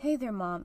Hey there, Mom.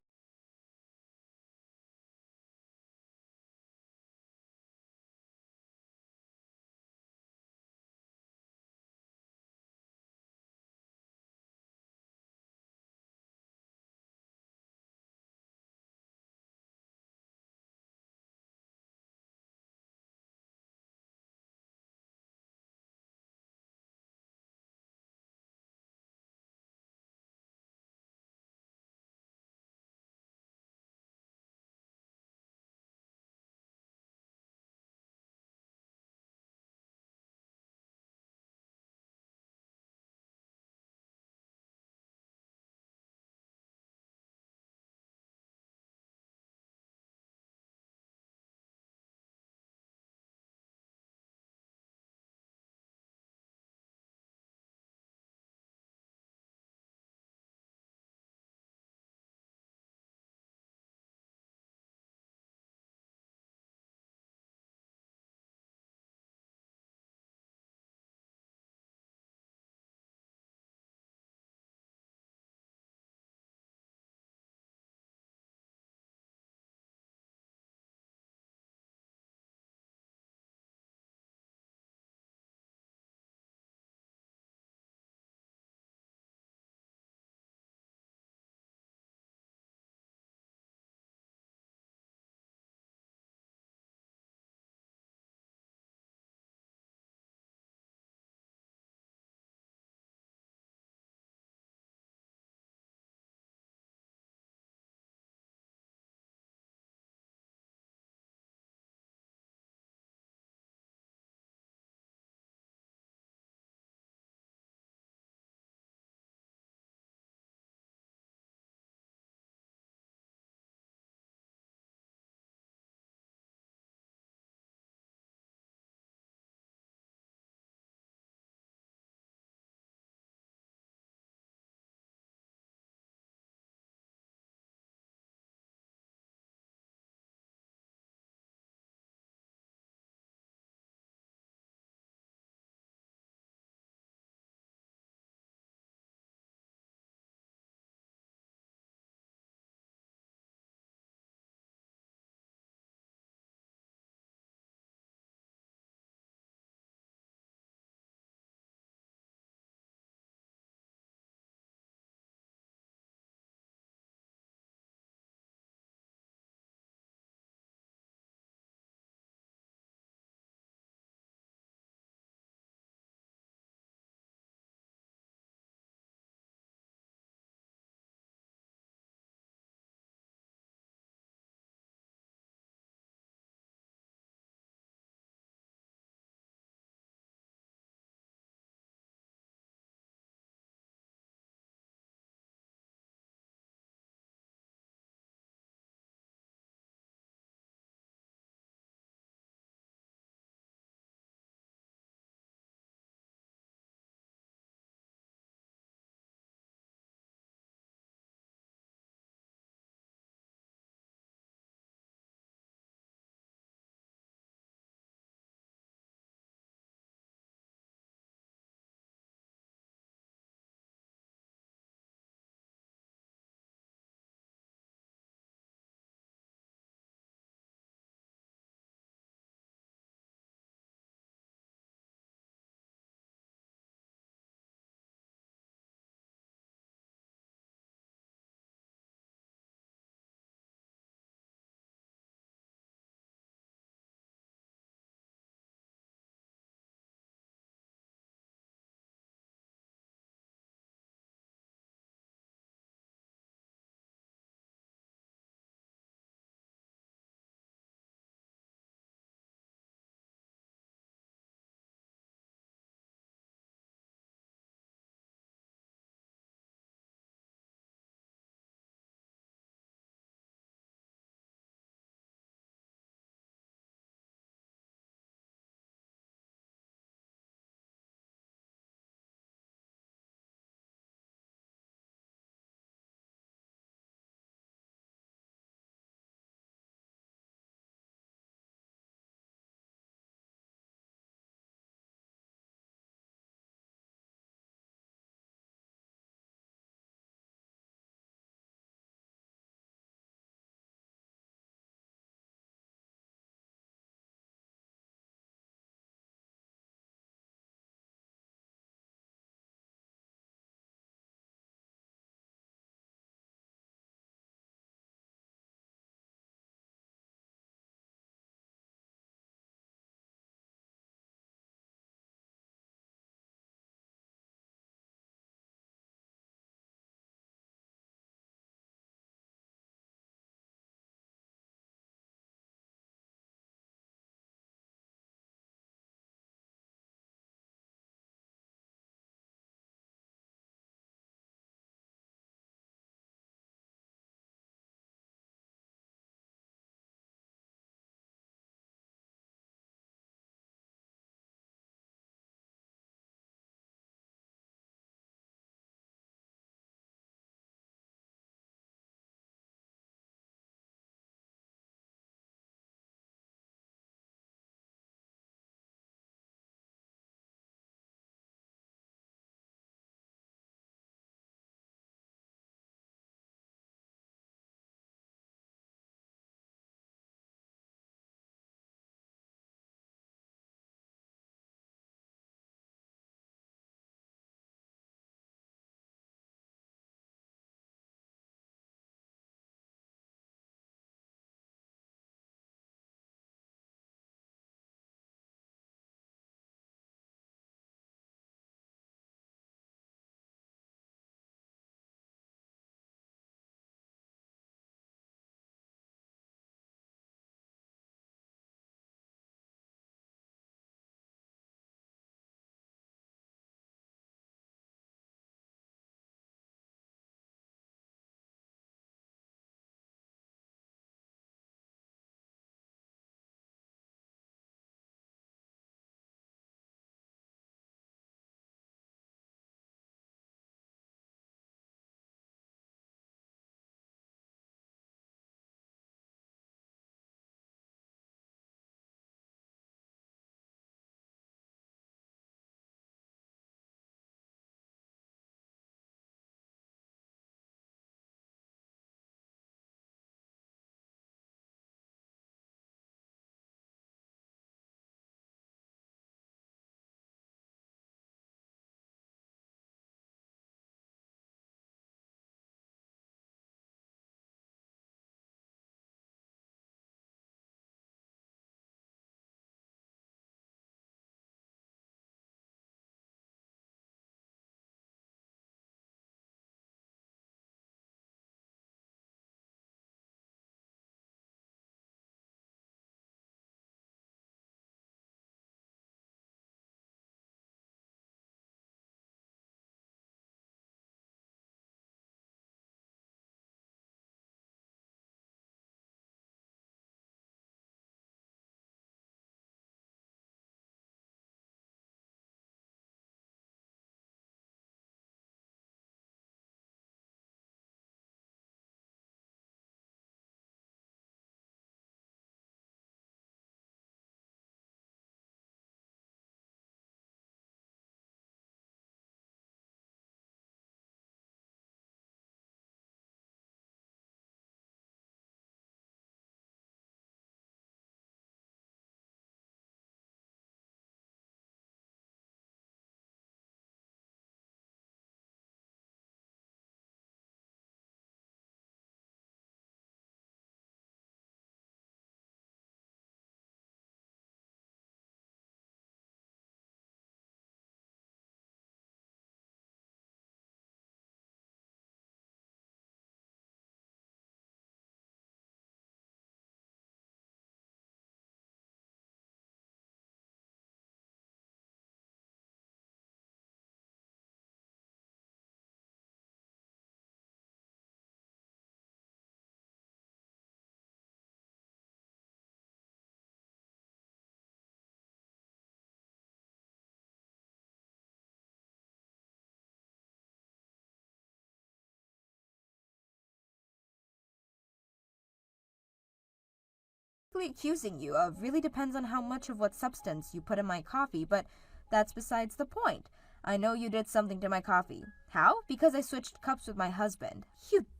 accusing you of really depends on how much of what substance you put in my coffee, but that's besides the point. I know you did something to my coffee. How? Because I switched cups with my husband.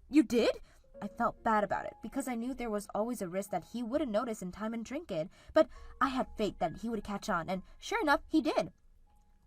You did? I felt bad about it because I knew there was always a risk that he wouldn't notice in time and drink it, but I had faith that he would catch on, and sure enough, he did.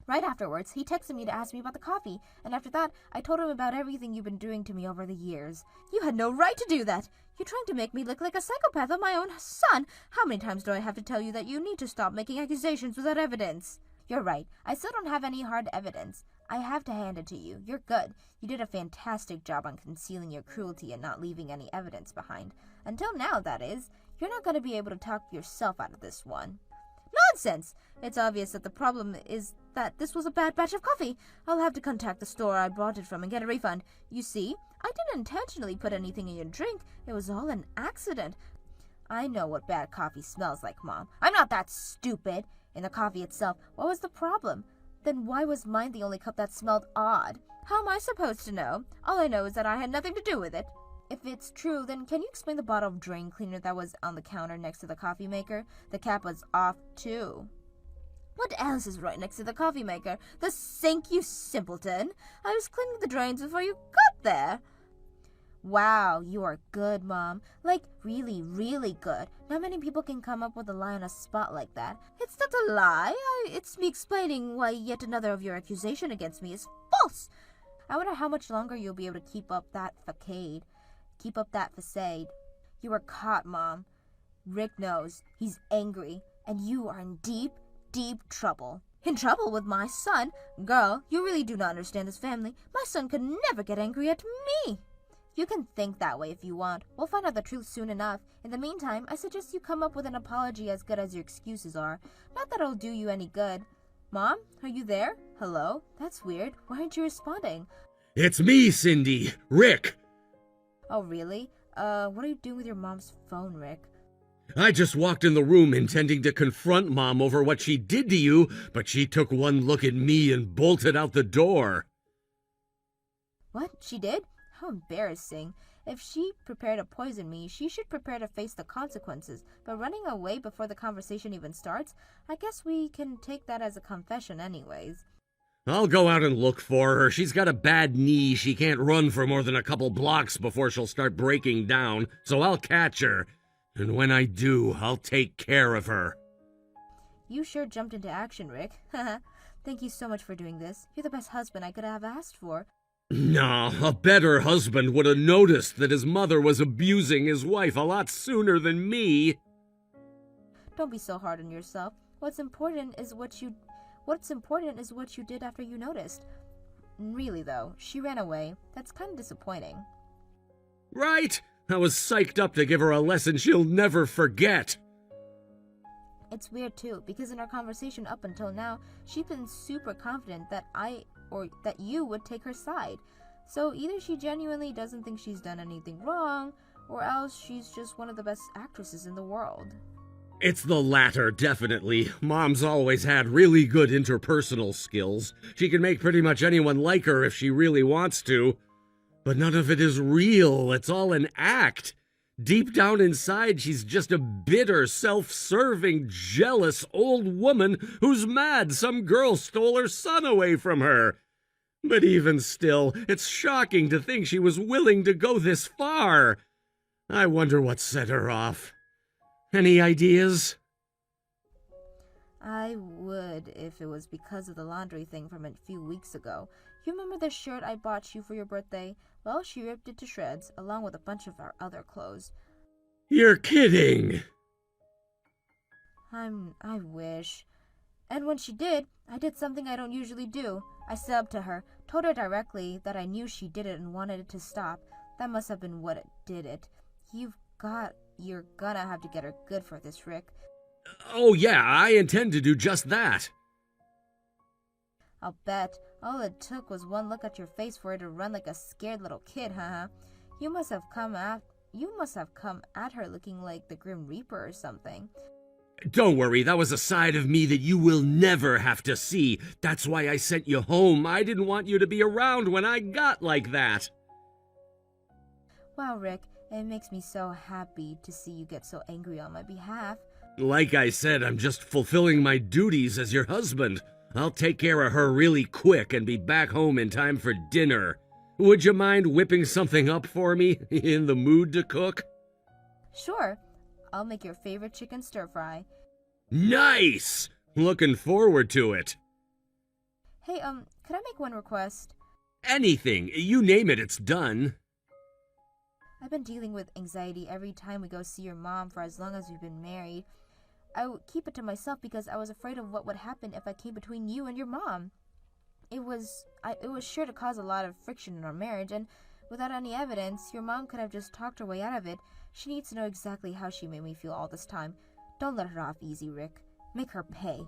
Right afterwards, he texted me to ask me about the coffee, and after that, I told him about everything you've been doing to me over the years. You had no right to do that. You're trying to make me look like a psychopath of my own son. How many times do I have to tell you that you need to stop making accusations without evidence? You're right. I still don't have any hard evidence. I have to hand it to you. You're good. You did a fantastic job on concealing your cruelty and not leaving any evidence behind. Until now, that is. You're not going to be able to talk yourself out of this one. Nonsense! It's obvious that the problem is that this was a bad batch of coffee. I'll have to contact the store I bought it from and get a refund. You see, I didn't intentionally put anything in your drink. It was all an accident. I know what bad coffee smells like, Mom. I'm not that stupid. In the coffee itself, what was the problem? Then why was mine the only cup that smelled odd? How am I supposed to know? All I know is that I had nothing to do with it. If it's true, then can you explain the bottle of drain cleaner that was on the counter next to the coffee maker? The cap was off, too. What else is right next to the coffee maker? The sink, you simpleton! I was cleaning the drains before you got there. Wow, you are good, Mom. Like, really, really good. Not many people can come up with a lie on a spot like that. It's not a lie. It's me explaining why yet another of your accusation against me is false. I wonder how much longer you'll be able to keep up that facade. You were caught, Mom. Rick knows. He's angry. And you are in deep, deep trouble. In trouble with my son? Girl, you really do not understand this family. My son could never get angry at me. You can think that way if you want. We'll find out the truth soon enough. In the meantime, I suggest you come up with an apology as good as your excuses are. Not that it'll do you any good. Mom, are you there? Hello? That's weird. Why aren't you responding? It's me, Cindy. Rick. Oh, really? What are you doing with your mom's phone, Rick? I just walked in the room intending to confront Mom over what she did to you, but she took one look at me and bolted out the door. What? She did? How embarrassing. If she prepared to poison me, she should prepare to face the consequences. But running away before the conversation even starts, I guess we can take that as a confession anyways. I'll go out and look for her. She's got a bad knee. She can't run for more than a couple blocks before she'll start breaking down, so I'll catch her. And when I do, I'll take care of her. You sure jumped into action, Rick. Thank you so much for doing this. You're the best husband I could have asked for. No, a better husband would have noticed that his mother was abusing his wife a lot sooner than me. Don't be so hard on yourself. What's important is what you did after you noticed. Really though, she ran away. That's kind of disappointing. Right? I was psyched up to give her a lesson she'll never forget. It's weird too, because in our conversation up until now, she's been super confident that that you would take her side. So either she genuinely doesn't think she's done anything wrong, or else she's just one of the best actresses in the world. It's the latter, definitely. Mom's always had really good interpersonal skills. She can make pretty much anyone like her if she really wants to. But none of it is real. It's all an act. Deep down inside, she's just a bitter, self-serving, jealous old woman who's mad some girl stole her son away from her. But even still, it's shocking to think she was willing to go this far. I wonder what set her off. Any ideas? I would if it was because of the laundry thing from a few weeks ago. You remember the shirt I bought you for your birthday? Well, she ripped it to shreds, along with a bunch of our other clothes. You're kidding! I wish. And when she did, I did something I don't usually do. I stood up to her, told her directly that I knew she did it and wanted it to stop. That must have been what did it. You're gonna have to get her good for this, Rick. Oh yeah, I intend to do just that. I'll bet. All it took was one look at your face for her to run like a scared little kid, huh? You must have come at her looking like the Grim Reaper or something. Don't worry, that was a side of me that you will never have to see. That's why I sent you home. I didn't want you to be around when I got like that. Wow, Rick, it makes me so happy to see you get so angry on my behalf. Like I said, I'm just fulfilling my duties as your husband. I'll take care of her really quick and be back home in time for dinner. Would you mind whipping something up for me? In the mood to cook? Sure, I'll make your favorite chicken stir-fry. Nice! Looking forward to it. Hey, could I make one request? Anything. You name it, it's done. I've been dealing with anxiety every time we go see your mom for as long as we've been married. I would keep it to myself because I was afraid of what would happen if I came between you and your mom. It was sure to cause a lot of friction in our marriage, and without any evidence, your mom could have just talked her way out of it. She needs to know exactly how she made me feel all this time. Don't let her off easy, Rick. Make her pay.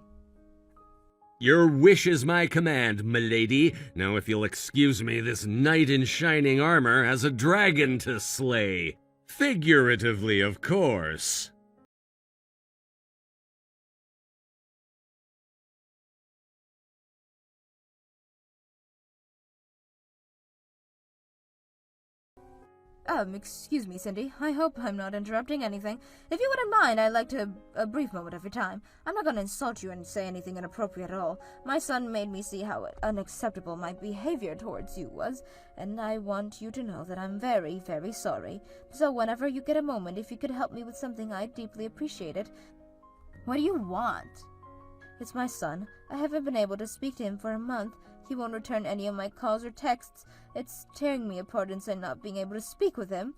Your wish is my command, milady. Now if you'll excuse me, this knight in shining armor has a dragon to slay. Figuratively, of course. Excuse me, Cindy. I hope I'm not interrupting anything. If you wouldn't mind, I'd like to a brief moment of your time. I'm not going to insult you and say anything inappropriate at all. My son made me see how unacceptable my behavior towards you was, and I want you to know that I'm very, very sorry. So whenever you get a moment, if you could help me with something, I'd deeply appreciate it. What do you want? It's my son. I haven't been able to speak to him for a month. He won't return any of my calls or texts. It's tearing me apart inside not being able to speak with him.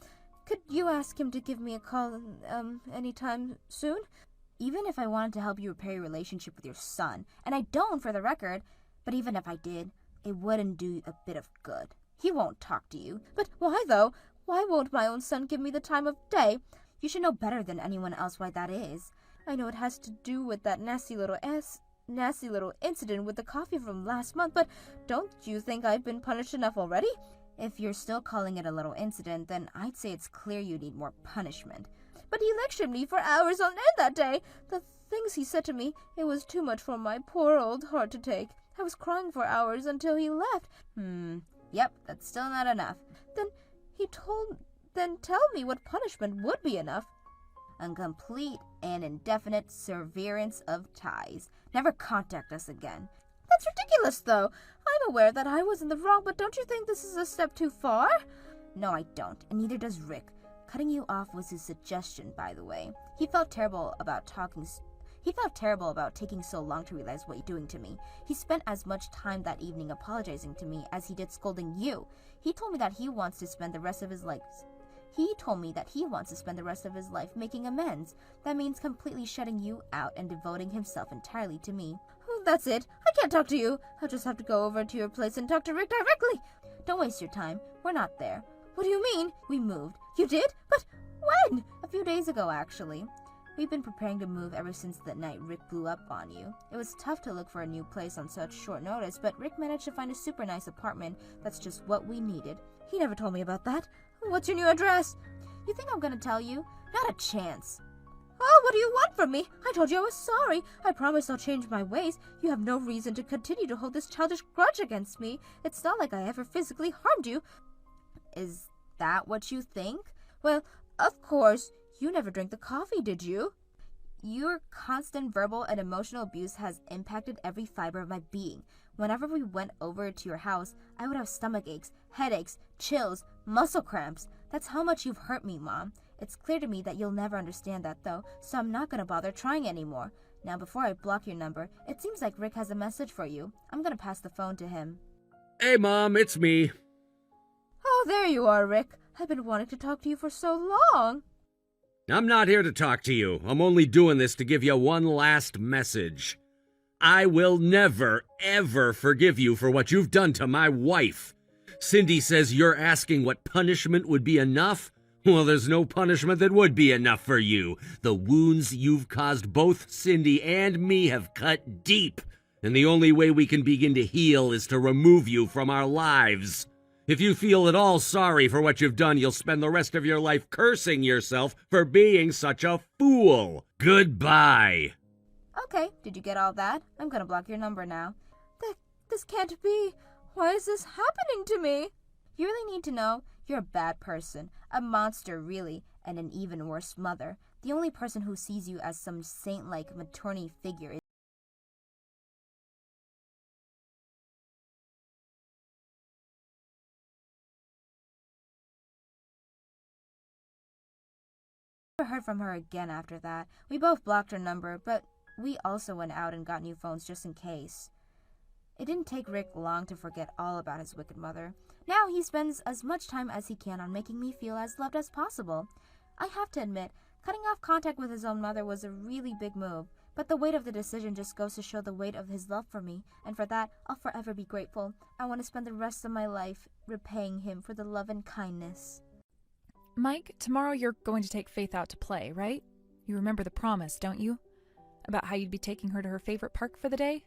Could you ask him to give me a call, anytime soon? Even if I wanted to help you repair your relationship with your son, and I don't for the record, but even if I did, it wouldn't do a bit of good. He won't talk to you. But why, though? Why won't my own son give me the time of day? You should know better than anyone else why that is. I know it has to do with that nasty little incident with the coffee from last month, but don't you think I've been punished enough already? If you're still calling it a little incident, then I'd say it's clear you need more punishment. But he lectured me for hours on end that day. The things he said to me, it was too much for my poor old heart to take. I was crying for hours until he left. Yep, that's still not enough. Then tell me what punishment would be enough. A complete and indefinite severance of ties. Never contact us again. That's ridiculous, though. I'm aware that I was in the wrong, but don't you think this is a step too far? No, I don't, and neither does Rick. Cutting you off was his suggestion, by the way. He felt terrible about taking so long to realize what you're doing to me. He spent as much time that evening apologizing to me as he did scolding you. He told me that he wants to spend the rest of his life making amends. That means completely shutting you out and devoting himself entirely to me. Oh, that's it. I can't talk to you. I'll just have to go over to your place and talk to Rick directly. Don't waste your time. We're not there. What do you mean? We moved. You did? But when? A few days ago, actually. We've been preparing to move ever since that night Rick blew up on you. It was tough to look for a new place on such short notice, but Rick managed to find a super nice apartment that's just what we needed. He never told me about that. What's your new address? You think I'm gonna tell you? Not a chance. Oh, what do you want from me? I told you I was sorry. I promise I'll change my ways. You have no reason to continue to hold this childish grudge against me. It's not like I ever physically harmed you. Is that what you think? Well, of course. You never drank the coffee, did you? Your constant verbal and emotional abuse has impacted every fiber of my being. Whenever we went over to your house, I would have stomach aches, headaches, chills, muscle cramps. That's how much you've hurt me, Mom. It's clear to me that you'll never understand that, though, so I'm not gonna bother trying anymore. Now, before I block your number, it seems like Rick has a message for you. I'm gonna pass the phone to him. Hey, Mom, it's me. Oh, there you are, Rick. I've been wanting to talk to you for so long. I'm not here to talk to you. I'm only doing this to give you one last message. I will never, ever forgive you for what you've done to my wife. Cindy says you're asking what punishment would be enough? Well, there's no punishment that would be enough for you. The wounds you've caused both Cindy and me have cut deep, and the only way we can begin to heal is to remove you from our lives. If you feel at all sorry for what you've done, you'll spend the rest of your life cursing yourself for being such a fool. Goodbye. Okay, did you get all that? I'm gonna block your number now. This can't be. Why is this happening to me? You really need to know. You're a bad person, a monster really, and an even worse mother. The only person who sees you as some saint-like maternity figure is never heard from her again after that. We both blocked her number, but we also went out and got new phones just in case. It didn't take Rick long to forget all about his wicked mother. Now he spends as much time as he can on making me feel as loved as possible. I have to admit, cutting off contact with his own mother was a really big move, but the weight of the decision just goes to show the weight of his love for me, and for that, I'll forever be grateful. I want to spend the rest of my life repaying him for the love and kindness. Mike, tomorrow you're going to take Faith out to play, right? You remember the promise, don't you? About how you'd be taking her to her favorite park for the day?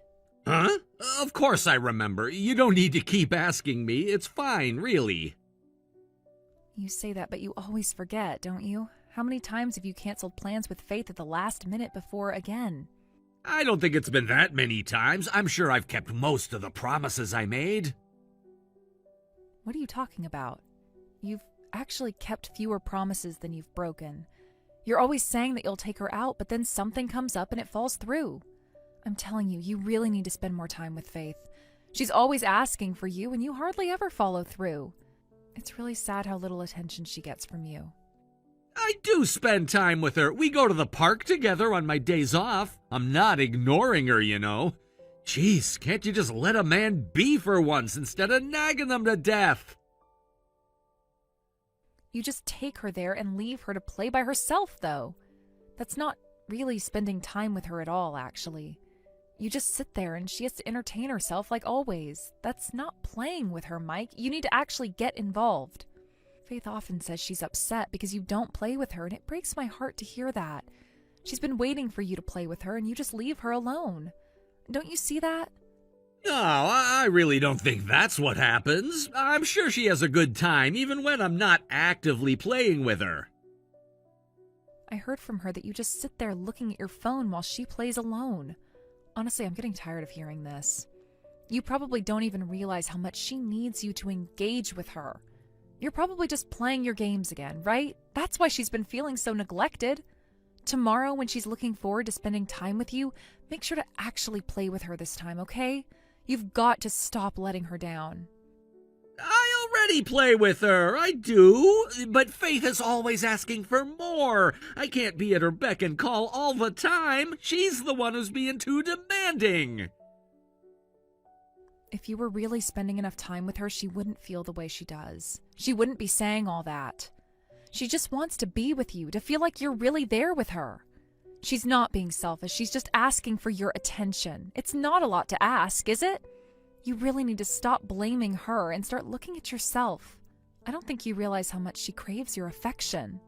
Huh? Of course I remember. You don't need to keep asking me. It's fine, really. You say that, but you always forget, don't you? How many times have you canceled plans with Faith at the last minute before again? I don't think it's been that many times. I'm sure I've kept most of the promises I made. What are you talking about? You've actually kept fewer promises than you've broken. You're always saying that you'll take her out, but then something comes up and it falls through. I'm telling you, you really need to spend more time with Faith. She's always asking for you, and you hardly ever follow through. It's really sad how little attention she gets from you. I do spend time with her. We go to the park together on my days off. I'm not ignoring her, you know. Jeez, can't you just let a man be for once instead of nagging them to death? You just take her there and leave her to play by herself, though. That's not really spending time with her at all, actually. You just sit there and she has to entertain herself like always. That's not playing with her, Mike. You need to actually get involved. Faith often says she's upset because you don't play with her, and it breaks my heart to hear that. She's been waiting for you to play with her, and you just leave her alone. Don't you see that? No, I really don't think that's what happens. I'm sure she has a good time, even when I'm not actively playing with her. I heard from her that you just sit there looking at your phone while she plays alone. Honestly, I'm getting tired of hearing this. You probably don't even realize how much she needs you to engage with her. You're probably just playing your games again, right? That's why she's been feeling so neglected. Tomorrow, when she's looking forward to spending time with you, make sure to actually play with her this time, okay? You've got to stop letting her down. I already play with her, I do, but Faith is always asking for more. I can't be at her beck and call all the time. She's the one who's being too demanding. If you were really spending enough time with her, she wouldn't feel the way she does. She wouldn't be saying all that. She just wants to be with you, to feel like you're really there with her. She's not being selfish. She's just asking for your attention. It's not a lot to ask, is it? You really need to stop blaming her and start looking at yourself. I don't think you realize how much she craves your affection.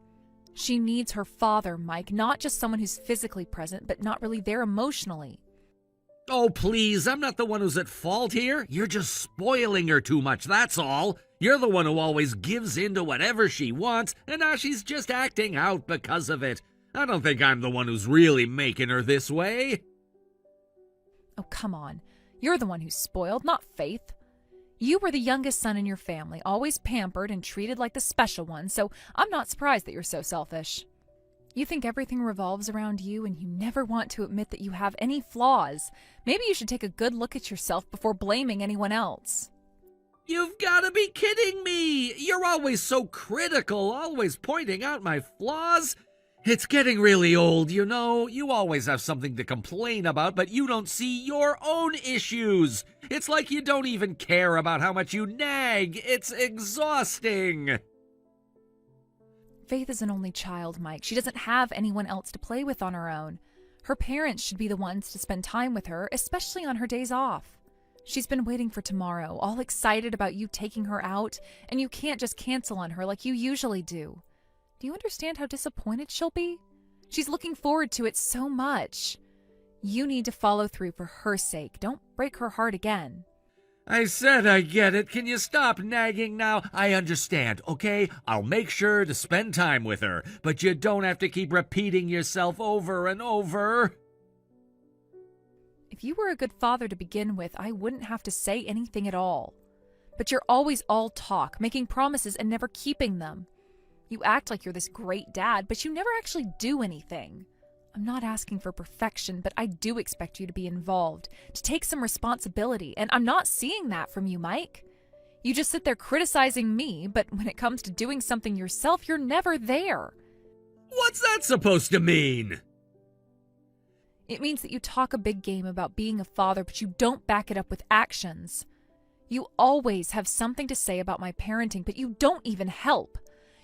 She needs her father, Mike, not just someone who's physically present, but not really there emotionally. Oh, please, I'm not the one who's at fault here. You're just spoiling her too much, that's all. You're the one who always gives in to whatever she wants, and now she's just acting out because of it. I don't think I'm the one who's really making her this way. Oh, come on. You're the one who's spoiled, not Faith. You were the youngest son in your family, always pampered and treated like the special one, so I'm not surprised that you're so selfish. You think everything revolves around you, and you never want to admit that you have any flaws. Maybe you should take a good look at yourself before blaming anyone else. You've got to be kidding me! You're always so critical, always pointing out my flaws. It's getting really old, you know. You always have something to complain about, but you don't see your own issues. It's like you don't even care about how much you nag. It's exhausting. Faith is an only child, Mike. She doesn't have anyone else to play with on her own. Her parents should be the ones to spend time with her, especially on her days off. She's been waiting for tomorrow, all excited about you taking her out, and you can't just cancel on her like you usually do. Do you understand how disappointed she'll be? She's looking forward to it so much. You need to follow through for her sake. Don't break her heart again. I said I get it. Can you stop nagging now? I understand, okay? I'll make sure to spend time with her, but you don't have to keep repeating yourself over and over. If you were a good father to begin with, I wouldn't have to say anything at all. But you're always all talk, making promises and never keeping them. You act like you're this great dad, but you never actually do anything. I'm not asking for perfection, but I do expect you to be involved, to take some responsibility, and I'm not seeing that from you, Mike. You just sit there criticizing me, but when it comes to doing something yourself, you're never there. What's that supposed to mean? It means that you talk a big game about being a father, but you don't back it up with actions. You always have something to say about my parenting, but you don't even help.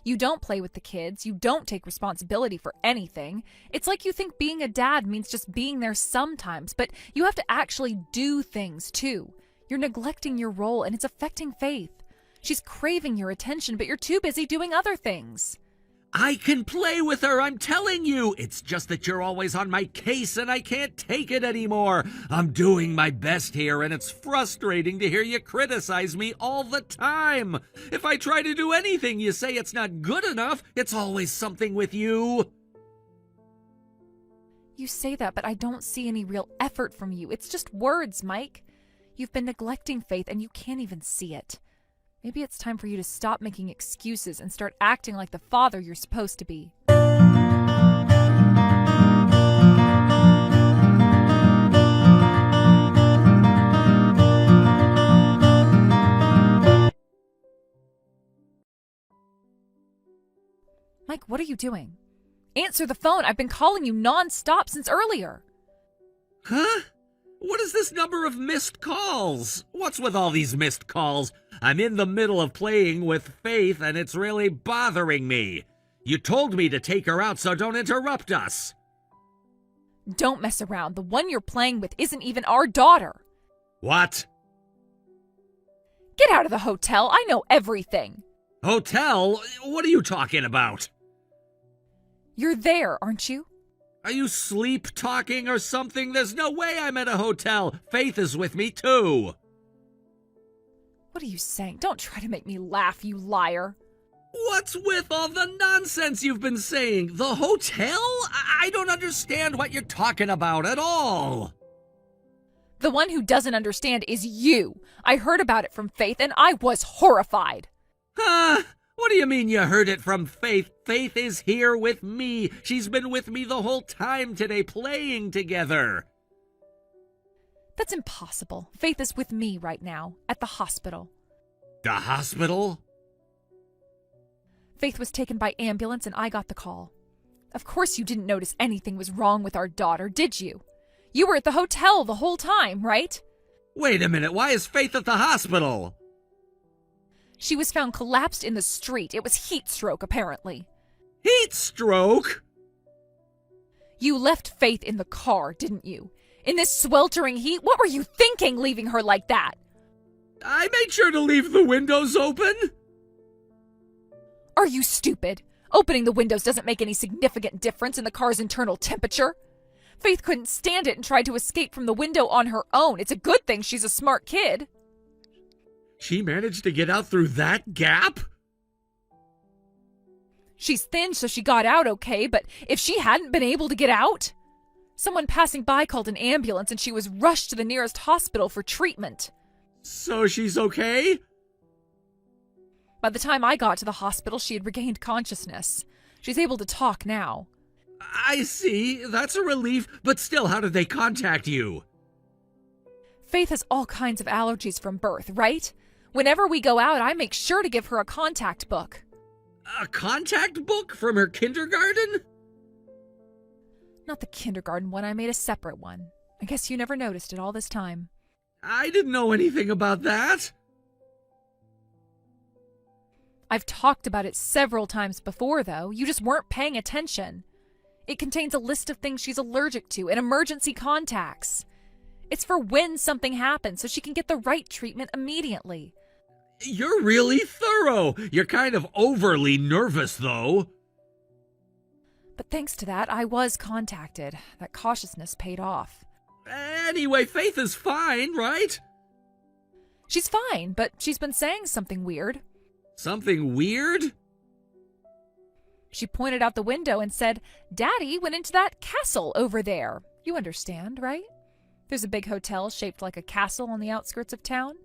You don't play with the kids. You don't take responsibility for anything. It's like you think being a dad means just being there sometimes, but you have to actually do things too. You're neglecting your role, and it's affecting Faith. She's craving your attention, but you're too busy doing other things. I can play with her, I'm telling you. It's just that you're always on my case and I can't take it anymore. I'm doing my best here and it's frustrating to hear you criticize me all the time. If I try to do anything, you say it's not good enough. It's always something with you. You say that, but I don't see any real effort from you. It's just words, Mike. You've been neglecting Faith and you can't even see it. Maybe it's time for you to stop making excuses and start acting like the father you're supposed to be. Mike, what are you doing? Answer the phone. I've been calling you non-stop since earlier. Huh? What is this number of missed calls? What's with all these missed calls? I'm in the middle of playing with Faith and it's really bothering me. You told me to take her out, so don't interrupt us. Don't mess around. The one you're playing with isn't even our daughter. What? Get out of the hotel. I know everything. Hotel? What are you talking about? You're there, aren't you? Are you sleep-talking or something? There's no way I'm at a hotel. Faith is with me, too. What are you saying? Don't try to make me laugh, you liar. What's with all the nonsense you've been saying? The hotel? I don't understand what you're talking about at all. The one who doesn't understand is you. I heard about it from Faith and I was horrified. Huh? What do you mean you heard it from Faith? Faith is here with me. She's been with me the whole time today, playing together. That's impossible. Faith is with me right now, at the hospital. The hospital? Faith was taken by ambulance and I got the call. Of course you didn't notice anything was wrong with our daughter, did you? You were at the hotel the whole time, right? Wait a minute, why is Faith at the hospital? She was found collapsed in the street. It was heat stroke, apparently. Heat stroke? You left Faith in the car, didn't you? In this sweltering heat? What were you thinking, leaving her like that? I made sure to leave the windows open. Are you stupid? Opening the windows doesn't make any significant difference in the car's internal temperature. Faith couldn't stand it and tried to escape from the window on her own. It's a good thing she's a smart kid. She managed to get out through that gap? She's thin, so she got out okay, but if she hadn't been able to get out... Someone passing by called an ambulance and she was rushed to the nearest hospital for treatment. So she's okay? By the time I got to the hospital, she had regained consciousness. She's able to talk now. I see. That's a relief. But still, how did they contact you? Faith has all kinds of allergies from birth, right? Whenever we go out, I make sure to give her a contact book. A contact book from her kindergarten? Not the kindergarten one, I made a separate one. I guess you never noticed it all this time. I didn't know anything about that. I've talked about it several times before, though. You just weren't paying attention. It contains a list of things she's allergic to and emergency contacts. It's for when something happens, so she can get the right treatment immediately. You're really thorough. You're kind of overly nervous, though. But thanks to that, I was contacted. That cautiousness paid off. Anyway, Faith is fine, right? She's fine, but she's been saying something weird. Something weird? She pointed out the window and said, "Daddy went into that castle over there." You understand, right? There's a big hotel shaped like a castle on the outskirts of town.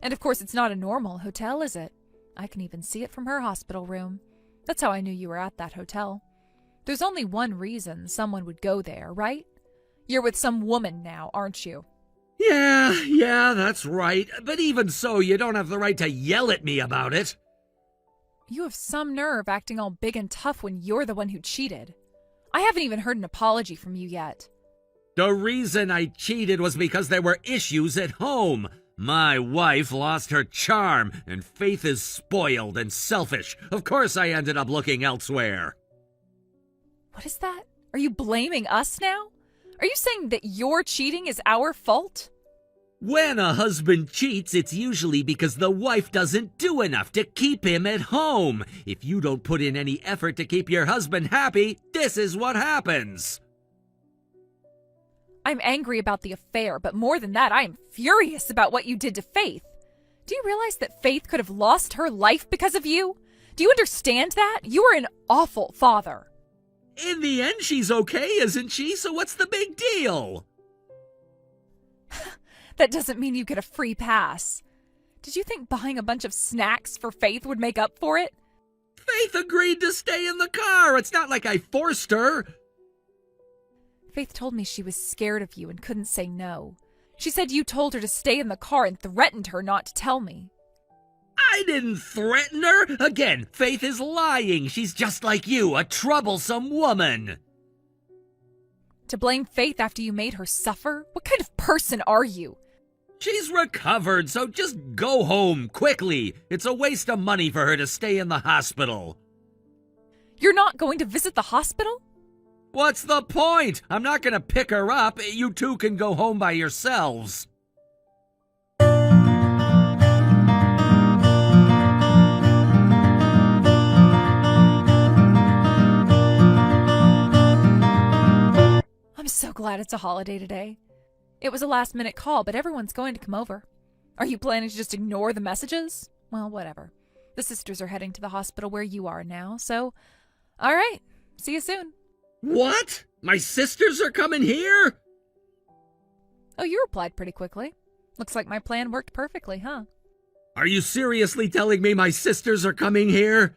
And of course, it's not a normal hotel, is it? I can even see it from her hospital room. That's how I knew you were at that hotel. There's only one reason someone would go there, right? You're with some woman now, aren't you? Yeah, that's right. But even so, you don't have the right to yell at me about it. You have some nerve acting all big and tough when you're the one who cheated. I haven't even heard an apology from you yet. The reason I cheated was because there were issues at home. My wife lost her charm, and Faith is spoiled and selfish. Of course I ended up looking elsewhere. What is that? Are you blaming us now? Are you saying that your cheating is our fault? When a husband cheats, it's usually because the wife doesn't do enough to keep him at home. If you don't put in any effort to keep your husband happy, this is what happens. I'm angry about the affair, but more than that, I am furious about what you did to Faith. Do you realize that Faith could have lost her life because of you? Do you understand that? You are an awful father. In the end, she's okay, isn't she? So what's the big deal? That doesn't mean you get a free pass. Did you think buying a bunch of snacks for Faith would make up for it? Faith agreed to stay in the car. It's not like I forced her. Faith told me she was scared of you and couldn't say no. She said you told her to stay in the car and threatened her not to tell me. I didn't threaten her. Again, Faith is lying. She's just like you, a troublesome woman. To blame Faith after you made her suffer? What kind of person are you? She's recovered, so just go home, quickly. It's a waste of money for her to stay in the hospital. You're not going to visit the hospital? What's the point? I'm not gonna pick her up. You two can go home by yourselves. I'm so glad it's a holiday today. It was a last-minute call, but everyone's going to come over. Are you planning to just ignore the messages? Well, whatever. The sisters are heading to the hospital where you are now, so... All right, see you soon. What? My sisters are coming here? Oh, you replied pretty quickly. Looks like my plan worked perfectly, huh? Are you seriously telling me my sisters are coming here?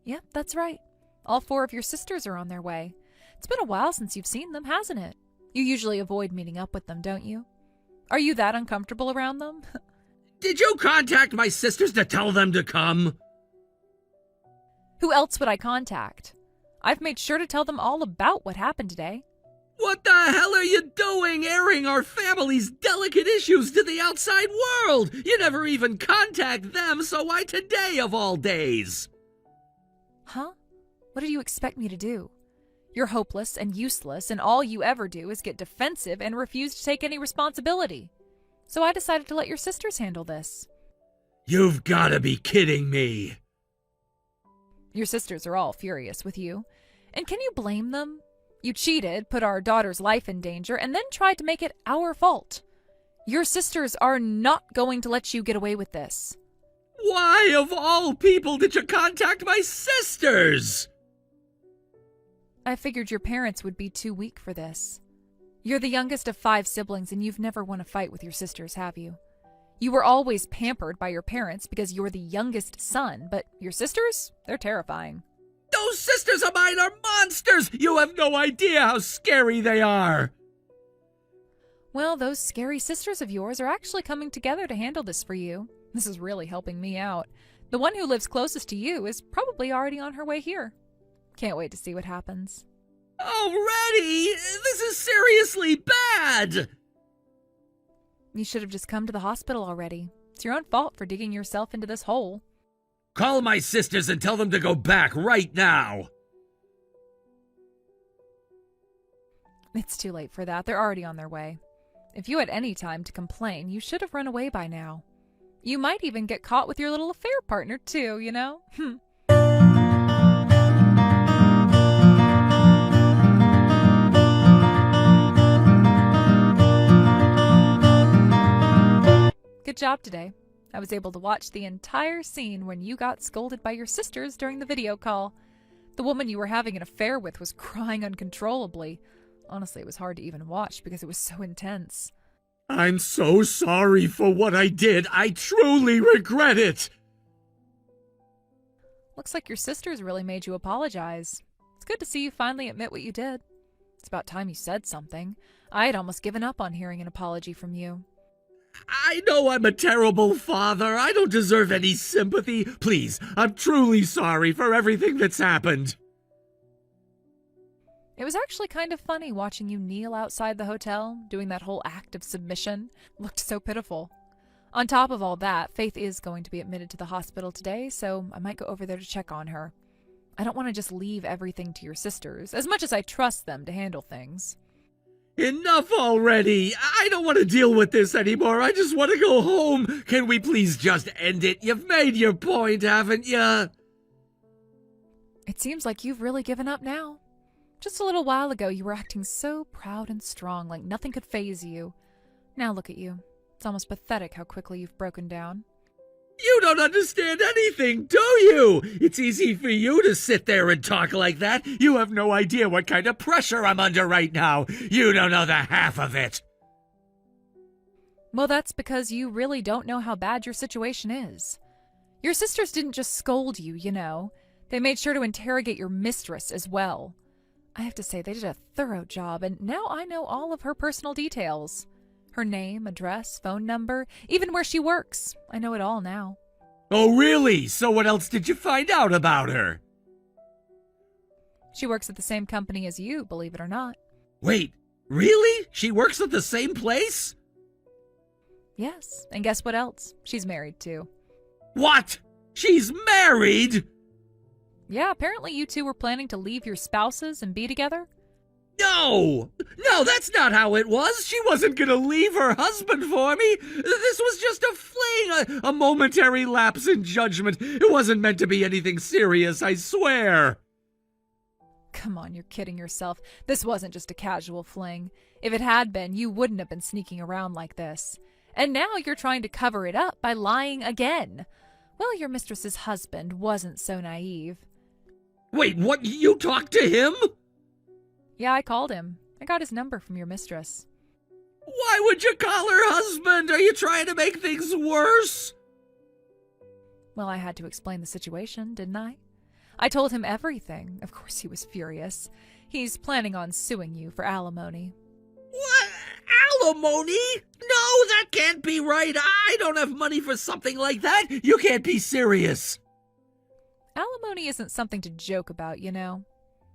Yep, that's right. All 4 of your sisters are on their way. It's been a while since you've seen them, hasn't it? You usually avoid meeting up with them, don't you? Are you that uncomfortable around them? Did you contact my sisters to tell them to come? Who else would I contact? I've made sure to tell them all about what happened today. What the hell are you doing, airing our family's delicate issues to the outside world? You never even contact them, so why today of all days? Huh? What do you expect me to do? You're hopeless and useless, and all you ever do is get defensive and refuse to take any responsibility. So I decided to let your sisters handle this. You've gotta be kidding me. Your sisters are all furious with you. And can you blame them? You cheated, put our daughter's life in danger, and then tried to make it our fault. Your sisters are not going to let you get away with this. Why, of all people, did you contact my sisters? I figured your parents would be too weak for this. You're the youngest of 5 siblings, and you've never won a fight with your sisters, have you? You were always pampered by your parents because you're the youngest son, but your sisters? They're terrifying. Those sisters of mine are monsters! You have no idea how scary they are! Well, those scary sisters of yours are actually coming together to handle this for you. This is really helping me out. The one who lives closest to you is probably already on her way here. Can't wait to see what happens. Already? This is seriously bad! You should have just come to the hospital already. It's your own fault for digging yourself into this hole. Call my sisters and tell them to go back right now! It's too late for that. They're already on their way. If you had any time to complain, you should have run away by now. You might even get caught with your little affair partner too, you know? Good job today. I was able to watch the entire scene when you got scolded by your sisters during the video call. The woman you were having an affair with was crying uncontrollably. Honestly, it was hard to even watch because it was so intense. I'm so sorry for what I did. I truly regret it. Looks like your sisters really made you apologize. It's good to see you finally admit what you did. It's about time you said something. I had almost given up on hearing an apology from you. I know I'm a terrible father. I don't deserve any sympathy. Please, I'm truly sorry for everything that's happened. It was actually kind of funny watching you kneel outside the hotel, doing that whole act of submission. It looked so pitiful. On top of all that, Faith is going to be admitted to the hospital today, so I might go over there to check on her. I don't want to just leave everything to your sisters, as much as I trust them to handle things. Enough already! I don't want to deal with this anymore. I just want to go home. Can we please just end it? You've made your point, haven't you? It seems like you've really given up now. Just a little while ago, you were acting so proud and strong, like nothing could faze you. Now look at you. It's almost pathetic how quickly you've broken down. You don't understand anything, do you? It's easy for you to sit there and talk like that. You have no idea what kind of pressure I'm under right now. You don't know the half of it. Well, that's because you really don't know how bad your situation is. Your sisters didn't just scold you, you know. They made sure to interrogate your mistress as well. I have to say, they did a thorough job, and now I know all of her personal details. Her name, address, phone number, even where she works. I know it all now. Oh, really? So what else did you find out about her? She works at the same company as you, believe it or not. Wait, really? She works at the same place? Yes, and guess what else? She's married too. What? She's married? Yeah, apparently you two were planning to leave your spouses and be together. No, that's not how it was. She wasn't gonna leave her husband for me. This was just a fling, a momentary lapse in judgment. It wasn't meant to be anything serious, I swear. Come on, you're kidding yourself. This wasn't just a casual fling. If it had been, you wouldn't have been sneaking around like this. And now you're trying to cover it up by lying again. Well, your mistress's husband wasn't so naive. Wait, what? You talked to him? Yeah, I called him. I got his number from your mistress. Why would you call her husband? Are you trying to make things worse? Well, I had to explain the situation, didn't I? I told him everything. Of course he was furious. He's planning on suing you for alimony. What? Alimony? No, that can't be right. I don't have money for something like that. You can't be serious. Alimony isn't something to joke about, you know.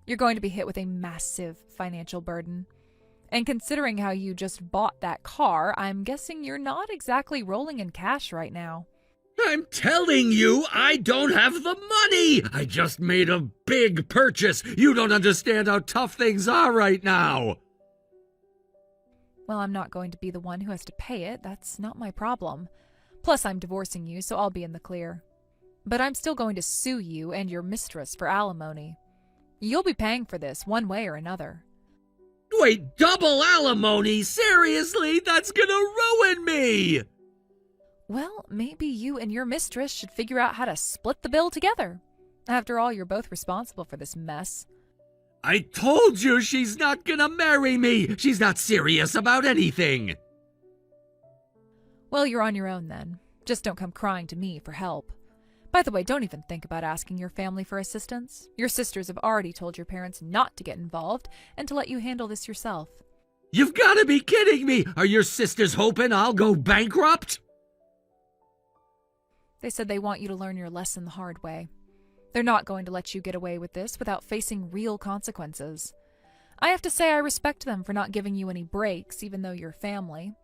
You're going to be hit with a massive financial burden. And considering how you just bought that car, I'm guessing you're not exactly rolling in cash right now. I'm telling you, I don't have the money. I just made a big purchase. You don't understand how tough things are right now. Well, I'm not going to be the one who has to pay it. That's not my problem. Plus, I'm divorcing you, so I'll be in the clear. But I'm still going to sue you and your mistress for alimony. You'll be paying for this one way or another. Wait, double alimony? Seriously? That's gonna ruin me! Well, maybe you and your mistress should figure out how to split the bill together. After all, you're both responsible for this mess. I told you she's not gonna marry me! She's not serious about anything! Well, you're on your own then. Just don't come crying to me for help. By the way, don't even think about asking your family for assistance. Your sisters have already told your parents not to get involved and to let you handle this yourself. You've gotta be kidding me! Are your sisters hoping I'll go bankrupt? They said they want you to learn your lesson the hard way. They're not going to let you get away with this without facing real consequences. I have to say I respect them for not giving you any breaks, even though you're family.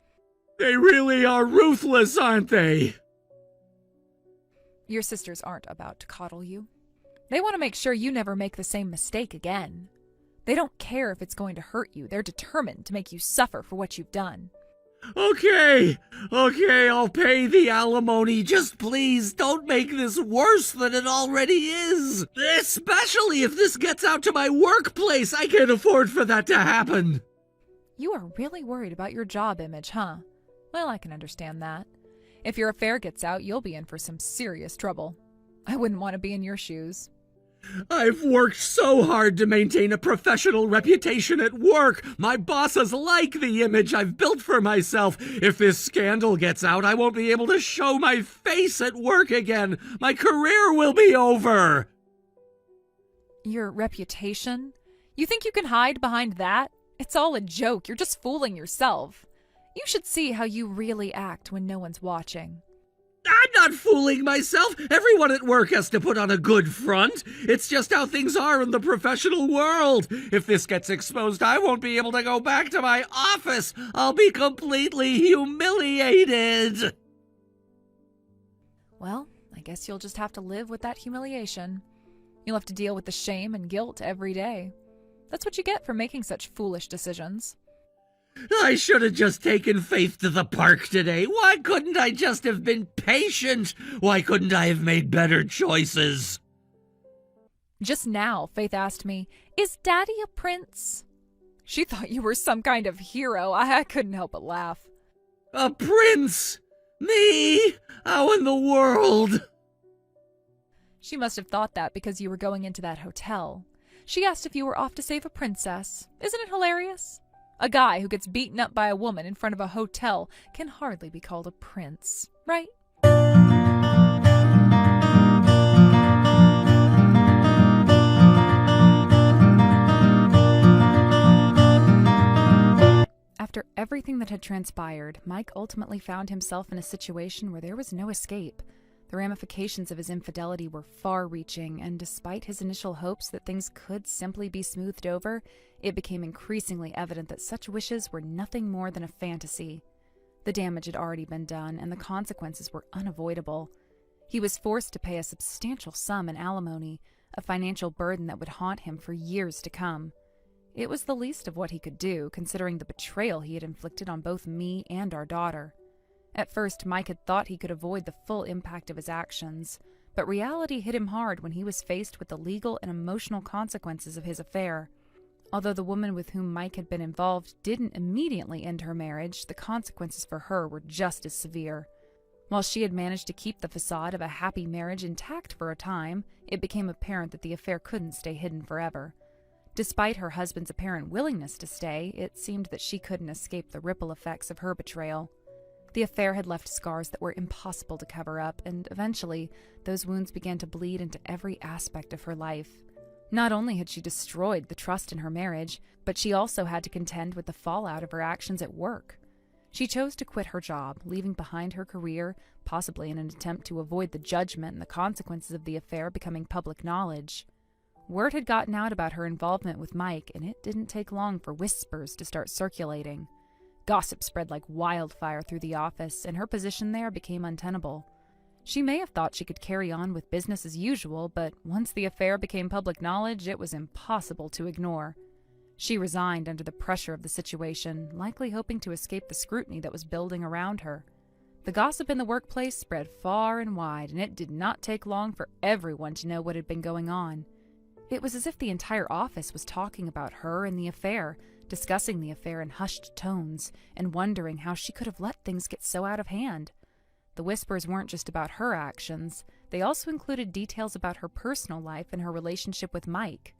They really are ruthless, aren't they? Your sisters aren't about to coddle you. They want to make sure you never make the same mistake again. They don't care if it's going to hurt you. They're determined to make you suffer for what you've done. Okay, I'll pay the alimony. Just please don't make this worse than it already is. Especially if this gets out to my workplace. I can't afford for that to happen. You are really worried about your job image, huh? Well, I can understand that. If your affair gets out, you'll be in for some serious trouble. I wouldn't want to be in your shoes. I've worked so hard to maintain a professional reputation at work. My bosses like the image I've built for myself. If this scandal gets out, I won't be able to show my face at work again. My career will be over. Your reputation? You think you can hide behind that? It's all a joke. You're just fooling yourself. You should see how you really act when no one's watching. I'm not fooling myself. Everyone at work has to put on a good front. It's just how things are in the professional world. If this gets exposed, I won't be able to go back to my office. I'll be completely humiliated. Well, I guess you'll just have to live with that humiliation. You'll have to deal with the shame and guilt every day. That's what you get for making such foolish decisions. I should have just taken Faith to the park today. Why couldn't I just have been patient? Why couldn't I have made better choices? Just now, Faith asked me, "Is Daddy a prince?" She thought you were some kind of hero. I couldn't help but laugh. A prince? Me? How in the world? She must have thought that because you were going into that hotel. She asked if you were off to save a princess. Isn't it hilarious? A guy who gets beaten up by a woman in front of a hotel can hardly be called a prince, right? After everything that had transpired, Mike ultimately found himself in a situation where there was no escape. The ramifications of his infidelity were far-reaching, and despite his initial hopes that things could simply be smoothed over, it became increasingly evident that such wishes were nothing more than a fantasy. The damage had already been done, and the consequences were unavoidable. He was forced to pay a substantial sum in alimony, a financial burden that would haunt him for years to come. It was the least of what he could do, considering the betrayal he had inflicted on both me and our daughter. At first, Mike had thought he could avoid the full impact of his actions, but reality hit him hard when he was faced with the legal and emotional consequences of his affair. Although the woman with whom Mike had been involved didn't immediately end her marriage, the consequences for her were just as severe. While she had managed to keep the facade of a happy marriage intact for a time, it became apparent that the affair couldn't stay hidden forever. Despite her husband's apparent willingness to stay, it seemed that she couldn't escape the ripple effects of her betrayal. The affair had left scars that were impossible to cover up, and eventually, those wounds began to bleed into every aspect of her life. Not only had she destroyed the trust in her marriage, but she also had to contend with the fallout of her actions at work. She chose to quit her job, leaving behind her career, possibly in an attempt to avoid the judgment and the consequences of the affair becoming public knowledge. Word had gotten out about her involvement with Mike, and it didn't take long for whispers to start circulating. Gossip spread like wildfire through the office, and her position there became untenable. She may have thought she could carry on with business as usual, but once the affair became public knowledge, it was impossible to ignore. She resigned under the pressure of the situation, likely hoping to escape the scrutiny that was building around her. The gossip in the workplace spread far and wide, and it did not take long for everyone to know what had been going on. It was as if the entire office was talking about her and the affair, discussing the affair in hushed tones, and wondering how she could have let things get so out of hand. The whispers weren't just about her actions, they also included details about her personal life and her relationship with Mike.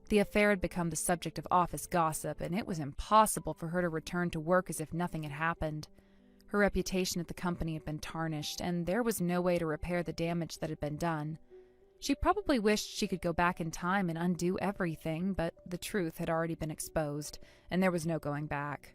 The affair had become the subject of office gossip, and it was impossible for her to return to work as if nothing had happened. Her reputation at the company had been tarnished, and there was no way to repair the damage that had been done. She probably wished she could go back in time and undo everything, but the truth had already been exposed, and there was no going back.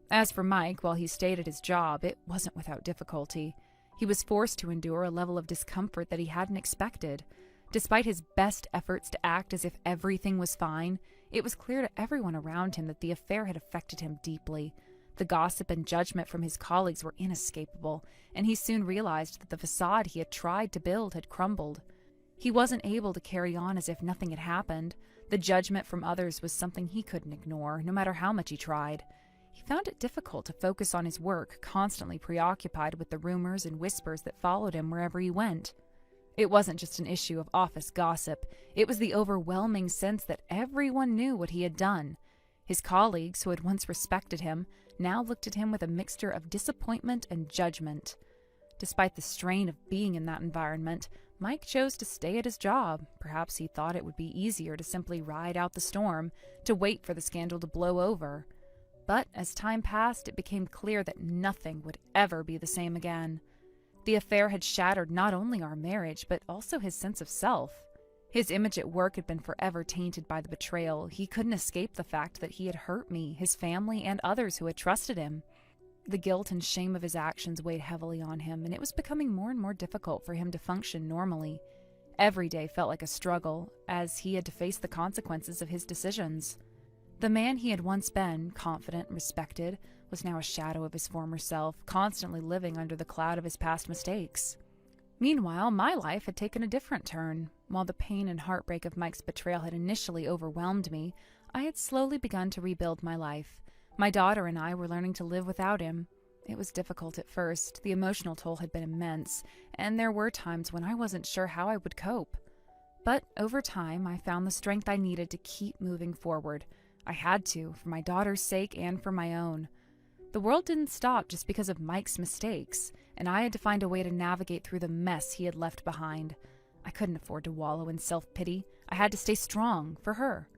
As for Mike, while he stayed at his job, it wasn't without difficulty. He was forced to endure a level of discomfort that he hadn't expected. Despite his best efforts to act as if everything was fine, it was clear to everyone around him that the affair had affected him deeply. The gossip and judgment from his colleagues were inescapable, and he soon realized that the facade he had tried to build had crumbled. He wasn't able to carry on as if nothing had happened. The judgment from others was something he couldn't ignore, no matter how much he tried. He found it difficult to focus on his work, constantly preoccupied with the rumors and whispers that followed him wherever he went. It wasn't just an issue of office gossip. It was the overwhelming sense that everyone knew what he had done. His colleagues, who had once respected him, now looked at him with a mixture of disappointment and judgment. Despite the strain of being in that environment, Mike chose to stay at his job. Perhaps he thought it would be easier to simply ride out the storm, to wait for the scandal to blow over. But as time passed, it became clear that nothing would ever be the same again. The affair had shattered not only our marriage, but also his sense of self. His image at work had been forever tainted by the betrayal. He couldn't escape the fact that he had hurt me, his family, and others who had trusted him. The guilt and shame of his actions weighed heavily on him, and it was becoming more and more difficult for him to function normally. Every day felt like a struggle, as he had to face the consequences of his decisions. The man he had once been, confident and respected, was now a shadow of his former self, constantly living under the cloud of his past mistakes. Meanwhile, my life had taken a different turn. While the pain and heartbreak of Mike's betrayal had initially overwhelmed me, I had slowly begun to rebuild my life. My daughter and I were learning to live without him. It was difficult at first. The emotional toll had been immense, and there were times when I wasn't sure how I would cope. But over time, I found the strength I needed to keep moving forward. I had to, for my daughter's sake and for my own. The world didn't stop just because of Mike's mistakes, and I had to find a way to navigate through the mess he had left behind. I couldn't afford to wallow in self-pity. I had to stay strong for her.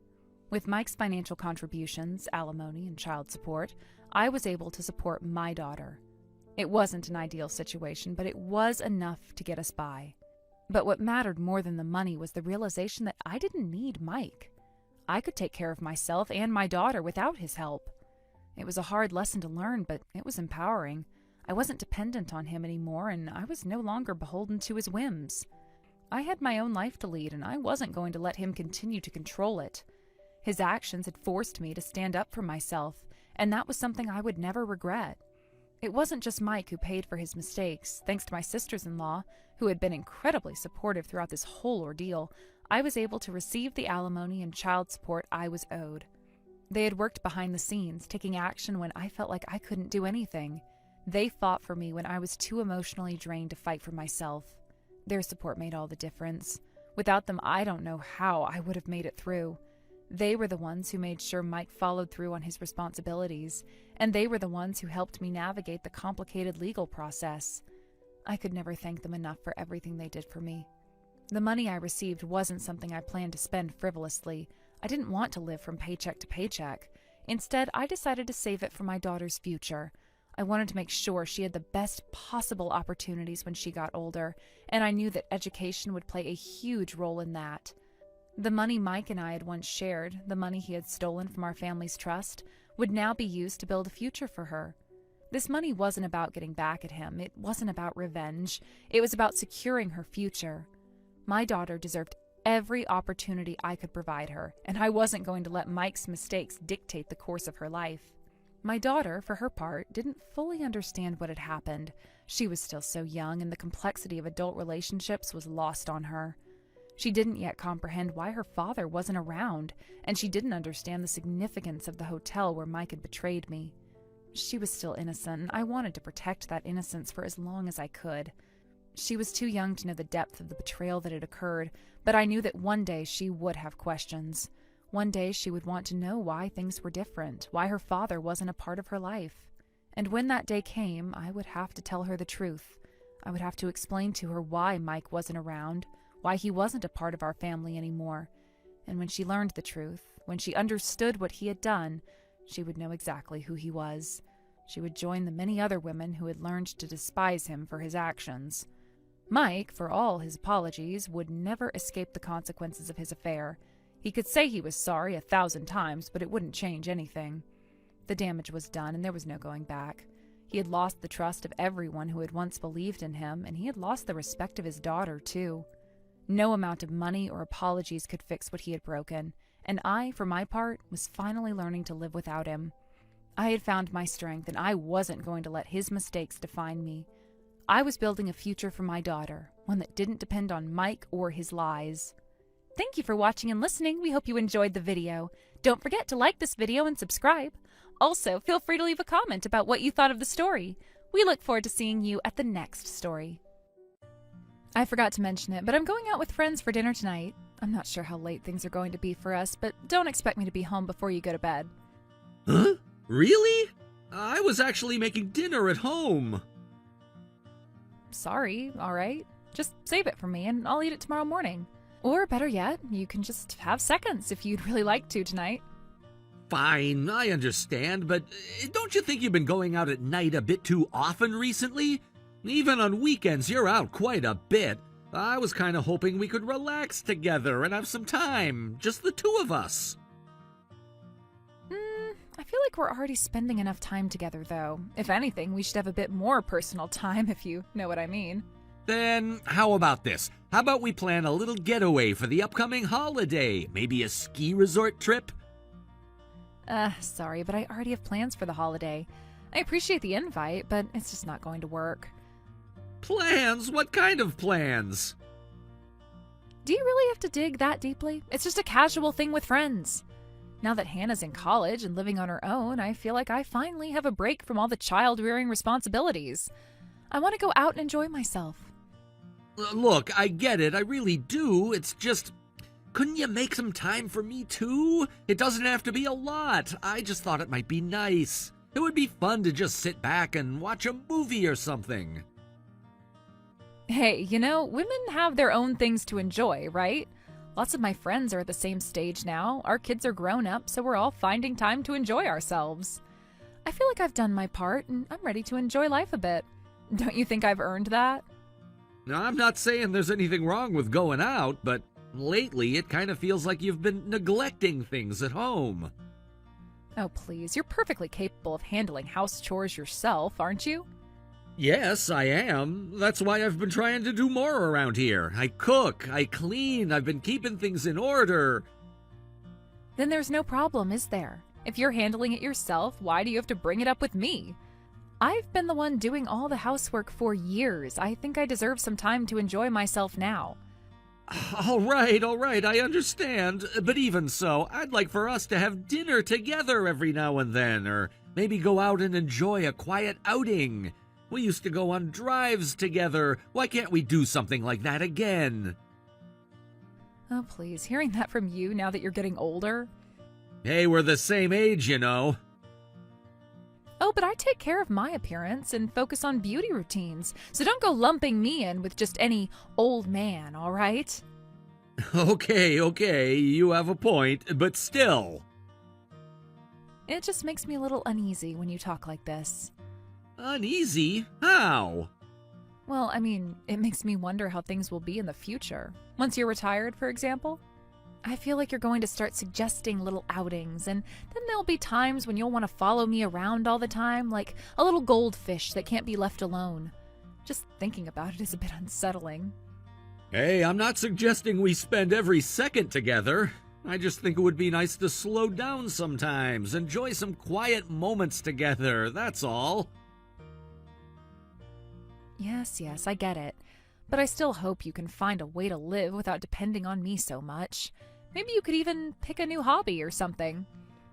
With Mike's financial contributions, alimony, and child support, I was able to support my daughter. It wasn't an ideal situation, but it was enough to get us by. But what mattered more than the money was the realization that I didn't need Mike. I could take care of myself and my daughter without his help. It was a hard lesson to learn, but it was empowering. I wasn't dependent on him anymore, and I was no longer beholden to his whims. I had my own life to lead, and I wasn't going to let him continue to control it. His actions had forced me to stand up for myself, and that was something I would never regret. It wasn't just Mike who paid for his mistakes. Thanks to my sisters-in-law, who had been incredibly supportive throughout this whole ordeal, I was able to receive the alimony and child support I was owed. They had worked behind the scenes, taking action when I felt like I couldn't do anything. They fought for me when I was too emotionally drained to fight for myself. Their support made all the difference. Without them, I don't know how I would have made it through. They were the ones who made sure Mike followed through on his responsibilities, and they were the ones who helped me navigate the complicated legal process. I could never thank them enough for everything they did for me. The money I received wasn't something I planned to spend frivolously. I didn't want to live from paycheck to paycheck. Instead, I decided to save it for my daughter's future. I wanted to make sure she had the best possible opportunities when she got older, and I knew that education would play a huge role in that. The money Mike and I had once shared, the money he had stolen from our family's trust, would now be used to build a future for her. This money wasn't about getting back at him. It wasn't about revenge. It was about securing her future. My daughter deserved every opportunity I could provide her, and I wasn't going to let Mike's mistakes dictate the course of her life. My daughter, for her part, didn't fully understand what had happened. She was still so young, and the complexity of adult relationships was lost on her. She didn't yet comprehend why her father wasn't around, and she didn't understand the significance of the hotel where Mike had betrayed me. She was still innocent, and I wanted to protect that innocence for as long as I could. She was too young to know the depth of the betrayal that had occurred, but I knew that one day she would have questions. One day she would want to know why things were different, why her father wasn't a part of her life. And when that day came, I would have to tell her the truth. I would have to explain to her why Mike wasn't around, why he wasn't a part of our family anymore. And when she learned the truth, when she understood what he had done, she would know exactly who he was. She would join the many other women who had learned to despise him for his actions. Mike, for all his apologies, would never escape the consequences of his affair. He could say he was sorry 1,000 times, but it wouldn't change anything. The damage was done, and there was no going back. He had lost the trust of everyone who had once believed in him, and he had lost the respect of his daughter, too. No amount of money or apologies could fix what he had broken, and I, for my part, was finally learning to live without him. I had found my strength, and I wasn't going to let his mistakes define me. I was building a future for my daughter, one that didn't depend on Mike or his lies. Thank you for watching and listening. We hope you enjoyed the video. Don't forget to like this video and subscribe. Also, feel free to leave a comment about what you thought of the story. We look forward to seeing you at the next story. I forgot to mention it, but I'm going out with friends for dinner tonight. I'm not sure how late things are going to be for us, but don't expect me to be home before you go to bed. Huh? Really? I was actually making dinner at home. Sorry, all right? Just save it for me and I'll eat it tomorrow morning. Or better yet, you can just have seconds if you'd really like to tonight. Fine, I understand, but don't you think you've been going out at night a bit too often recently? Even on weekends, you're out quite a bit. I was kind of hoping we could relax together and have some time, just the two of us. I feel like we're already spending enough time together, though. If anything, we should have a bit more personal time, if you know what I mean. Then, how about this? How about we plan a little getaway for the upcoming holiday? Maybe a ski resort trip? Sorry, but I already have plans for the holiday. I appreciate the invite, but it's just not going to work. Plans? What kind of plans? Do you really have to dig that deeply? It's just a casual thing with friends. Now that Hannah's in college and living on her own, I feel like I finally have a break from all the child-rearing responsibilities. I want to go out and enjoy myself. Look, I get it, I really do. It's just, couldn't you make some time for me too? It doesn't have to be a lot. I just thought it might be nice. It would be fun to just sit back and watch a movie or something. Hey, women have their own things to enjoy, right? Lots of my friends are at the same stage now. Our kids are grown up, so we're all finding time to enjoy ourselves. I feel like I've done my part, and I'm ready to enjoy life a bit. Don't you think I've earned that? Now, I'm not saying there's anything wrong with going out, but lately it kind of feels like you've been neglecting things at home. Oh, please. You're perfectly capable of handling house chores yourself, aren't you? Yes, I am. That's why I've been trying to do more around here. I cook, I clean, I've been keeping things in order. Then there's no problem, is there? If you're handling it yourself, why do you have to bring it up with me? I've been the one doing all the housework for years. I think I deserve some time to enjoy myself now. All right, I understand. But even so, I'd like for us to have dinner together every now and then, or maybe go out and enjoy a quiet outing. We used to go on drives together. Why can't we do something like that again? Oh, please. Hearing that from you now that you're getting older? Hey, we're the same age, you know. Oh, but I take care of my appearance and focus on beauty routines, so don't go lumping me in with just any old man, all right? Okay, you have a point, but still. It just makes me a little uneasy when you talk like this. Uneasy? How? Well, I mean, it makes me wonder how things will be in the future. Once you're retired, for example. I feel like you're going to start suggesting little outings, and then there'll be times when you'll want to follow me around all the time, like a little goldfish that can't be left alone. Just thinking about it is a bit unsettling. Hey, I'm not suggesting we spend every second together. I just think it would be nice to slow down sometimes, enjoy some quiet moments together, that's all. Yes, I get it. But I still hope you can find a way to live without depending on me so much. Maybe you could even pick a new hobby or something.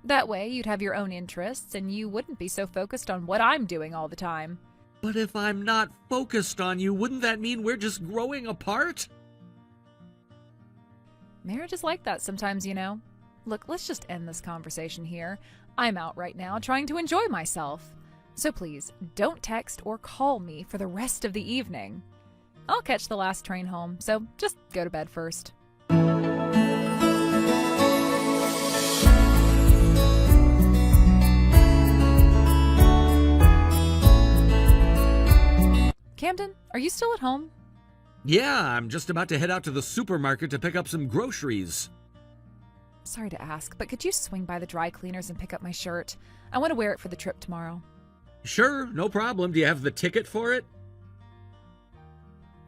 That way you'd have your own interests and you wouldn't be so focused on what I'm doing all the time. But if I'm not focused on you, wouldn't that mean we're just growing apart? Marriage is like that sometimes, Look, let's just end this conversation here. I'm out right now trying to enjoy myself. So please, don't text or call me for the rest of the evening. I'll catch the last train home, so just go to bed first. Camden, are you still at home? Yeah, I'm just about to head out to the supermarket to pick up some groceries. Sorry to ask, but could you swing by the dry cleaners and pick up my shirt? I want to wear it for the trip tomorrow. Sure, no problem. Do you have the ticket for it?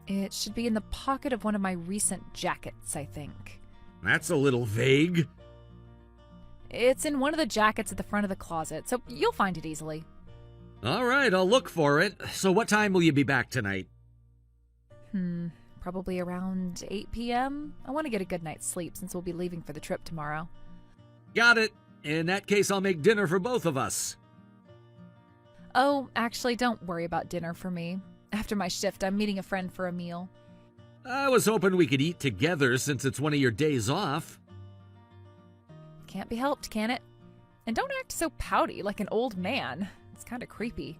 It should be in the pocket of one of my recent jackets, I think. That's a little vague. It's in one of the jackets at the front of the closet, so you'll find it easily. All right, I'll look for it. So what time will you be back tonight? Probably around 8 p.m. I want to get a good night's sleep since we'll be leaving for the trip tomorrow. Got it. In that case, I'll make dinner for both of us. Oh, actually, don't worry about dinner for me. After my shift, I'm meeting a friend for a meal. I was hoping we could eat together since it's one of your days off. Can't be helped, can it? And don't act so pouty like an old man. It's kind of creepy.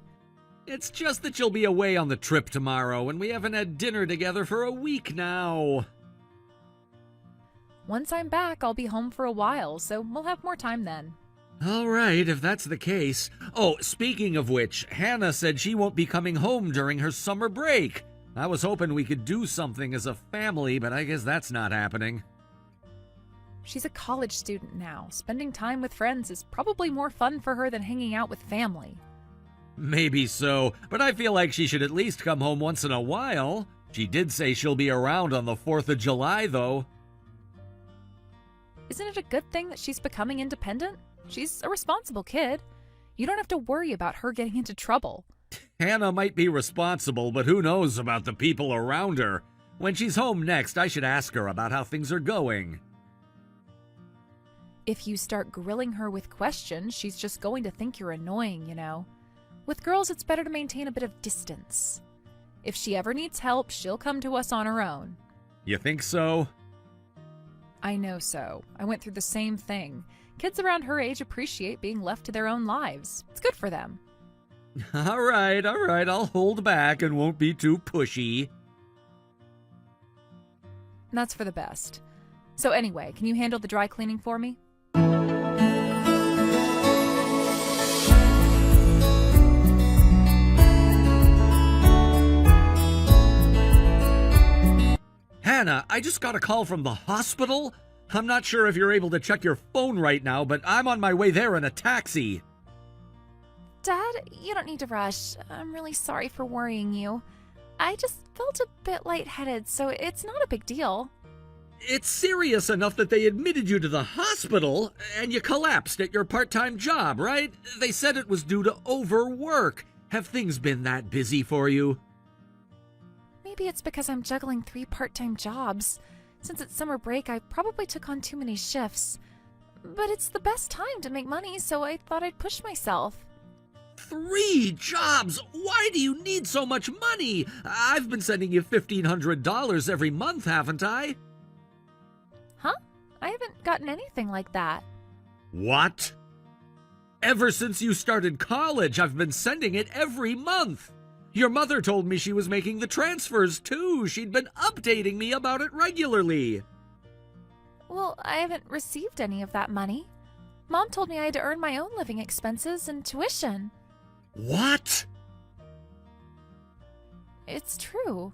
It's just that you'll be away on the trip tomorrow, and we haven't had dinner together for a week now. Once I'm back, I'll be home for a while, so we'll have more time then. All right, if that's the case. Oh, speaking of which, Hannah said she won't be coming home during her summer break. I was hoping we could do something as a family, but I guess that's not happening. She's a college student now. Spending time with friends is probably more fun for her than hanging out with family. Maybe so, but I feel like she should at least come home once in a while. She did say she'll be around on the 4th of July, though. Isn't it a good thing that she's becoming independent? She's a responsible kid. You don't have to worry about her getting into trouble. Hannah might be responsible, but who knows about the people around her? When she's home next, I should ask her about how things are going. If you start grilling her with questions, she's just going to think you're annoying, you know. With girls, it's better to maintain a bit of distance. If she ever needs help, she'll come to us on her own. You think so? I know so. I went through the same thing. Kids around her age appreciate being left to their own lives. It's good for them. All right, I'll hold back and won't be too pushy. That's for the best. So anyway, can you handle the dry cleaning for me? Hannah, I just got a call from the hospital. I'm not sure if you're able to check your phone right now, but I'm on my way there in a taxi. Dad, you don't need to rush. I'm really sorry for worrying you. I just felt a bit lightheaded, so it's not a big deal. It's serious enough that they admitted you to the hospital, and you collapsed at your part-time job, right? They said it was due to overwork. Have things been that busy for you? Maybe it's because I'm juggling 3 part-time jobs. Since it's summer break, I probably took on too many shifts. But it's the best time to make money, so I thought I'd push myself. 3 jobs? Why do you need so much money? I've been sending you $1,500 every month, haven't I? Huh? I haven't gotten anything like that. What? Ever since you started college, I've been sending it every month. Your mother told me she was making the transfers, too. She'd been updating me about it regularly. Well, I haven't received any of that money. Mom told me I had to earn my own living expenses and tuition. What? It's true.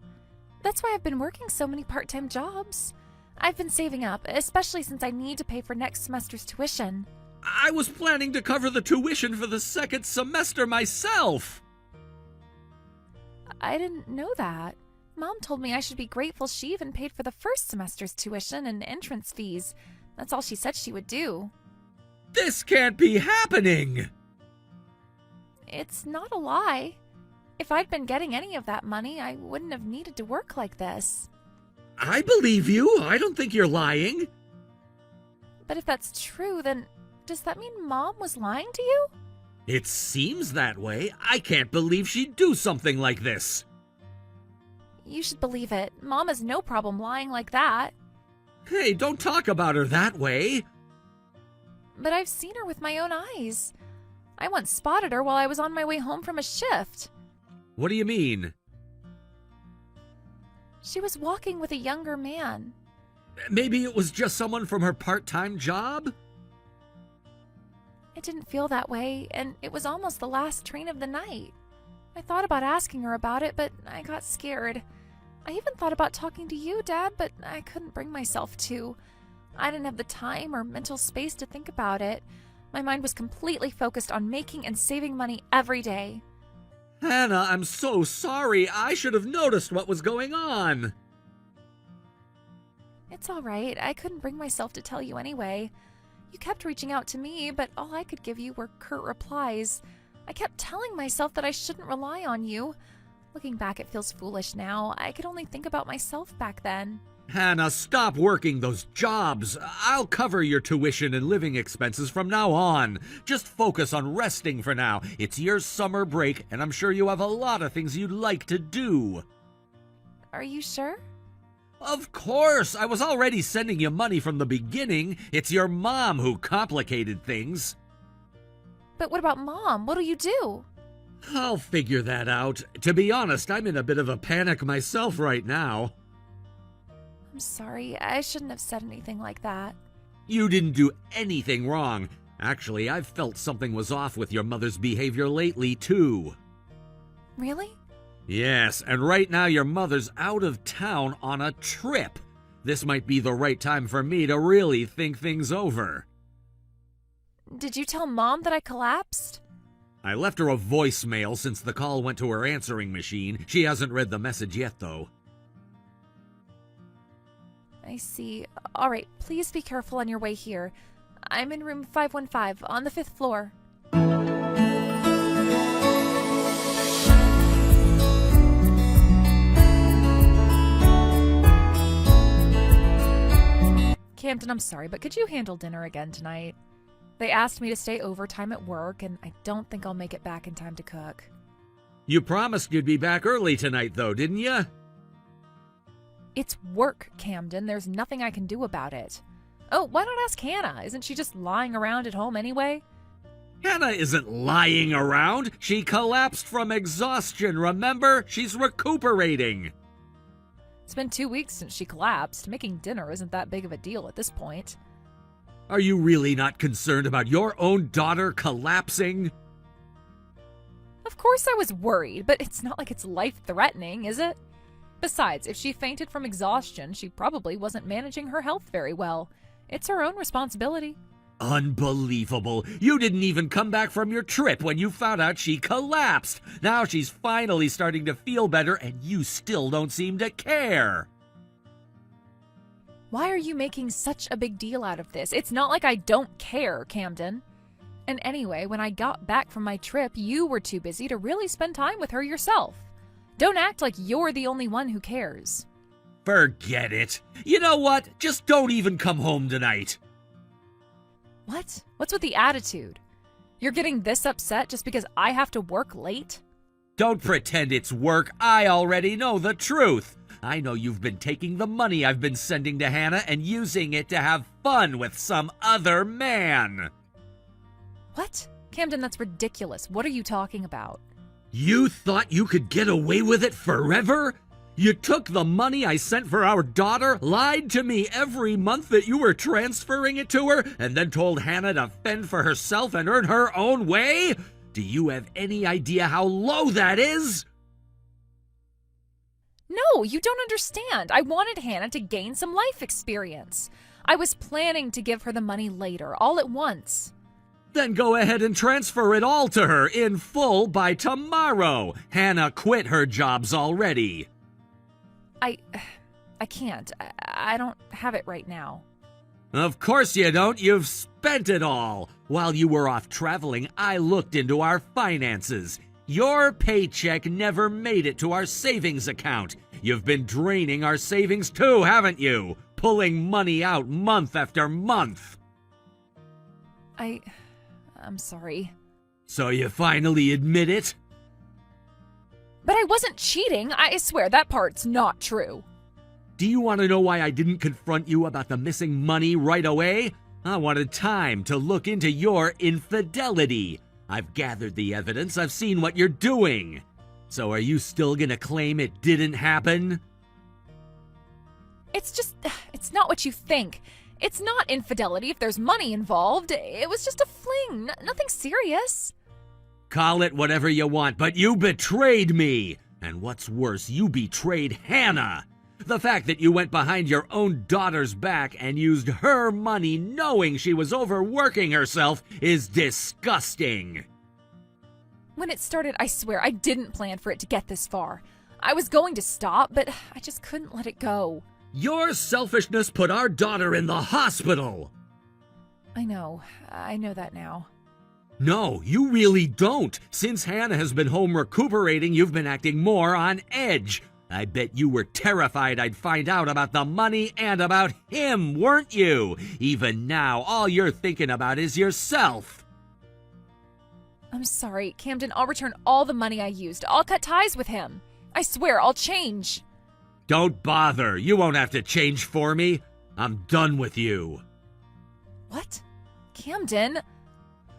That's why I've been working so many part-time jobs. I've been saving up, especially since I need to pay for next semester's tuition. I was planning to cover the tuition for the 2nd semester myself. I didn't know that. Mom told me I should be grateful she even paid for the 1st semester's tuition and entrance fees. That's all she said she would do. This can't be happening. It's not a lie. If I'd been getting any of that money, I wouldn't have needed to work like this. I believe you. I don't think you're lying. But if that's true, then does that mean Mom was lying to you? It seems that way. I can't believe she'd do something like this. You should believe it. Mom has no problem lying like that. Hey, don't talk about her that way. But I've seen her with my own eyes. I once spotted her while I was on my way home from a shift. What do you mean? She was walking with a younger man. Maybe it was just someone from her part-time job? It didn't feel that way, and it was almost the last train of the night. I thought about asking her about it, but I got scared. I even thought about talking to you, Dad, but I couldn't bring myself to. I didn't have the time or mental space to think about it. My mind was completely focused on making and saving money every day. Hannah, I'm so sorry. I should have noticed what was going on. It's all right. I couldn't bring myself to tell you anyway. You kept reaching out to me, but all I could give you were curt replies. I kept telling myself that I shouldn't rely on you. Looking back, it feels foolish now. I could only think about myself back then. Hannah, stop working those jobs. I'll cover your tuition and living expenses from now on. Just focus on resting for now. It's your summer break, and I'm sure you have a lot of things you'd like to do. Are you sure? Of course! I was already sending you money from the beginning. It's your mom who complicated things. But what about Mom? What'll you do? I'll figure that out. To be honest, I'm in a bit of a panic myself right now. I'm sorry. I shouldn't have said anything like that. You didn't do anything wrong. Actually, I've felt something was off with your mother's behavior lately, too. Really? Yes, and right now your mother's out of town on a trip. This might be the right time for me to really think things over. Did you tell Mom that I collapsed? I left her a voicemail since the call went to her answering machine. She hasn't read the message yet, though. I see. All right, please be careful on your way here. I'm in room 515 on the 5th floor. Camden, I'm sorry, but could you handle dinner again tonight? They asked me to stay overtime at work, and I don't think I'll make it back in time to cook. You promised you'd be back early tonight, though, didn't you? It's work, Camden. There's nothing I can do about it. Oh, why not ask Hannah? Isn't she just lying around at home anyway? Hannah isn't lying around. She collapsed from exhaustion, remember? She's recuperating. It's been 2 weeks since she collapsed. Making dinner isn't that big of a deal at this point. Are you really not concerned about your own daughter collapsing? Of course I was worried, but it's not like it's life-threatening, is it? Besides, if she fainted from exhaustion, she probably wasn't managing her health very well. It's her own responsibility. Unbelievable. You didn't even come back from your trip when you found out she collapsed. Now she's finally starting to feel better and you still don't seem to care. Why are you making such a big deal out of this? It's not like I don't care, Camden. And anyway, when I got back from my trip, you were too busy to really spend time with her yourself. Don't act like you're the only one who cares. Forget it. You know what? Just don't even come home tonight. What? What's with the attitude? You're getting this upset just because I have to work late? Don't pretend it's work. I already know the truth. I know you've been taking the money I've been sending to Hannah and using it to have fun with some other man. What? Camden, that's ridiculous. What are you talking about? You thought you could get away with it forever? You took the money I sent for our daughter, lied to me every month that you were transferring it to her, and then told Hannah to fend for herself and earn her own way? Do you have any idea how low that is? No, you don't understand. I wanted Hannah to gain some life experience. I was planning to give her the money later, all at once. Then go ahead and transfer it all to her in full by tomorrow. Hannah quit her jobs already. I can't. I don't have it right now. Of course you don't. You've spent it all. While you were off traveling, I looked into our finances. Your paycheck never made it to our savings account. You've been draining our savings too, haven't you? Pulling money out month after month. I'm sorry. So you finally admit it? But I wasn't cheating. I swear that part's not true. Do you want to know why I didn't confront you about the missing money right away? I wanted time to look into your infidelity. I've gathered the evidence. I've seen what you're doing. So are you still gonna claim it didn't happen? It's not what you think. It's not infidelity if there's money involved. It was just a fling. Nothing serious. Call it whatever you want, but you betrayed me. And what's worse, you betrayed Hannah. The fact that you went behind your own daughter's back and used her money knowing she was overworking herself is disgusting. When it started, I swear, I didn't plan for it to get this far. I was going to stop, but I just couldn't let it go. Your selfishness put our daughter in the hospital. I know that now. No, you really don't. Since Hannah has been home recuperating, you've been acting more on edge. I bet you were terrified I'd find out about the money and about him, weren't you? Even now, all you're thinking about is yourself. I'm sorry, Camden. I'll return all the money I used. I'll cut ties with him. I swear, I'll change. Don't bother. You won't have to change for me. I'm done with you. What? Camden?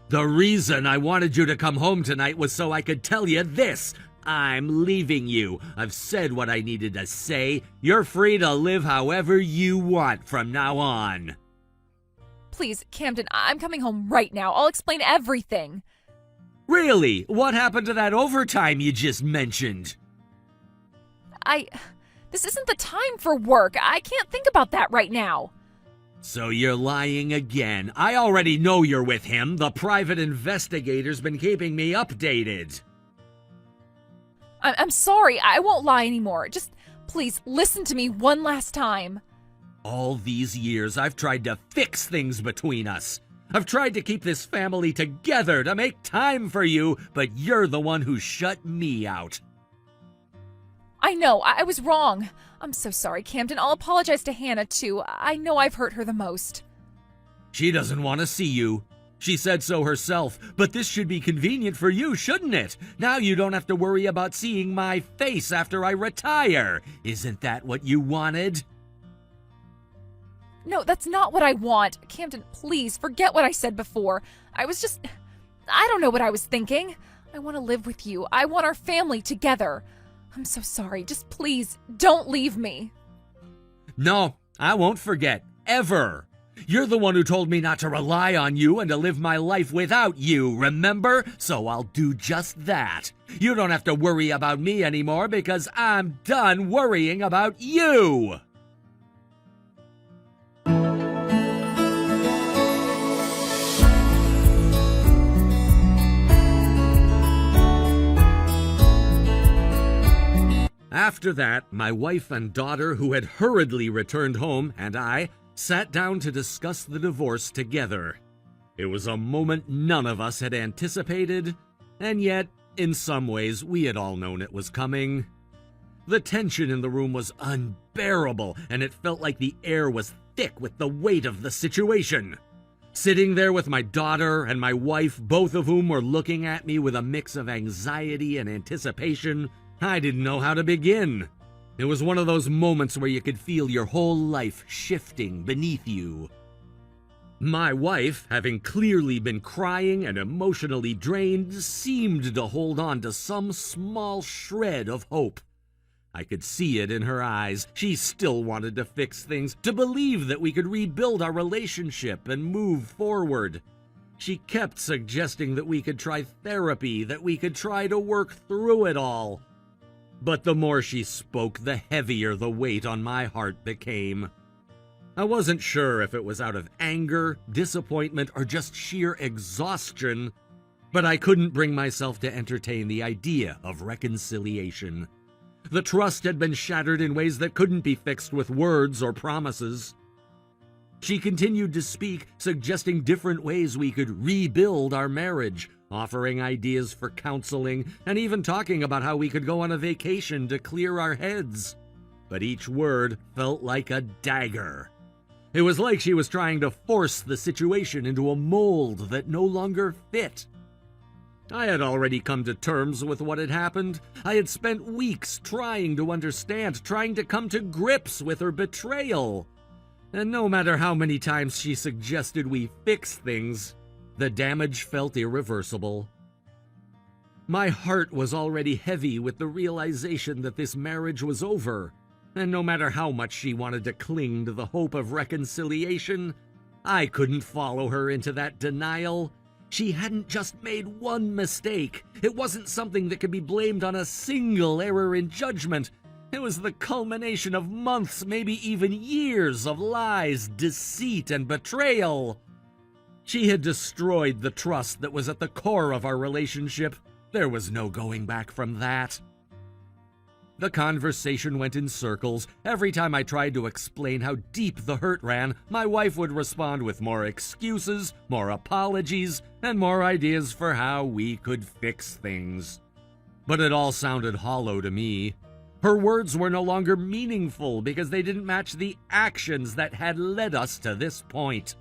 The reason I wanted you to come home tonight was so I could tell you this. I'm leaving you. I've said what I needed to say. You're free to live however you want from now on. Please, Camden, I'm coming home right now. I'll explain everything. Really? What happened to that overtime you just mentioned? This isn't the time for work. I can't think about that right now. So you're lying again. I already know you're with him. The private investigator's been keeping me updated. I'm sorry. I won't lie anymore. Just please listen to me one last time. All these years, I've tried to fix things between us. I've tried to keep this family together, to make time for you, but you're the one who shut me out. I know. I was wrong. I'm so sorry, Camden. I'll apologize to Hannah, too. I know I've hurt her the most. She doesn't want to see you. She said so herself, but this should be convenient for you, shouldn't it? Now you don't have to worry about seeing my face after I retire. Isn't that what you wanted? No, that's not what I want. Camden, please, forget what I said before. I don't know what I was thinking. I want to live with you. I want our family together. I'm so sorry. Just please, don't leave me. No, I won't forget. Ever. You're the one who told me not to rely on you and to live my life without you, remember? So I'll do just that. You don't have to worry about me anymore because I'm done worrying about you. After that, my wife and daughter, who had hurriedly returned home, and I sat down to discuss the divorce together. It was a moment none of us had anticipated, and yet, in some ways, we had all known it was coming. The tension in the room was unbearable, and it felt like the air was thick with the weight of the situation. Sitting there with my daughter and my wife, both of whom were looking at me with a mix of anxiety and anticipation, I didn't know how to begin. It was one of those moments where you could feel your whole life shifting beneath you. My wife, having clearly been crying and emotionally drained, seemed to hold on to some small shred of hope. I could see it in her eyes. She still wanted to fix things, to believe that we could rebuild our relationship and move forward. She kept suggesting that we could try therapy, that we could try to work through it all. But the more she spoke, the heavier the weight on my heart became. I wasn't sure if it was out of anger, disappointment, or just sheer exhaustion, but I couldn't bring myself to entertain the idea of reconciliation. The trust had been shattered in ways that couldn't be fixed with words or promises. She continued to speak, suggesting different ways we could rebuild our marriage, offering ideas for counseling, and even talking about how we could go on a vacation to clear our heads. But each word felt like a dagger. It was like she was trying to force the situation into a mold that no longer fit. I had already come to terms with what had happened. I had spent weeks trying to understand, trying to come to grips with her betrayal. And no matter how many times she suggested we fix things, the damage felt irreversible. My heart was already heavy with the realization that this marriage was over, and no matter how much she wanted to cling to the hope of reconciliation, I couldn't follow her into that denial. She hadn't just made one mistake. It wasn't something that could be blamed on a single error in judgment. It was the culmination of months, maybe even years of lies, deceit, and betrayal. She had destroyed the trust that was at the core of our relationship. There was no going back from that. The conversation went in circles. Every time I tried to explain how deep the hurt ran, my wife would respond with more excuses, more apologies, and more ideas for how we could fix things. But it all sounded hollow to me. Her words were no longer meaningful because they didn't match the actions that had led us to this point.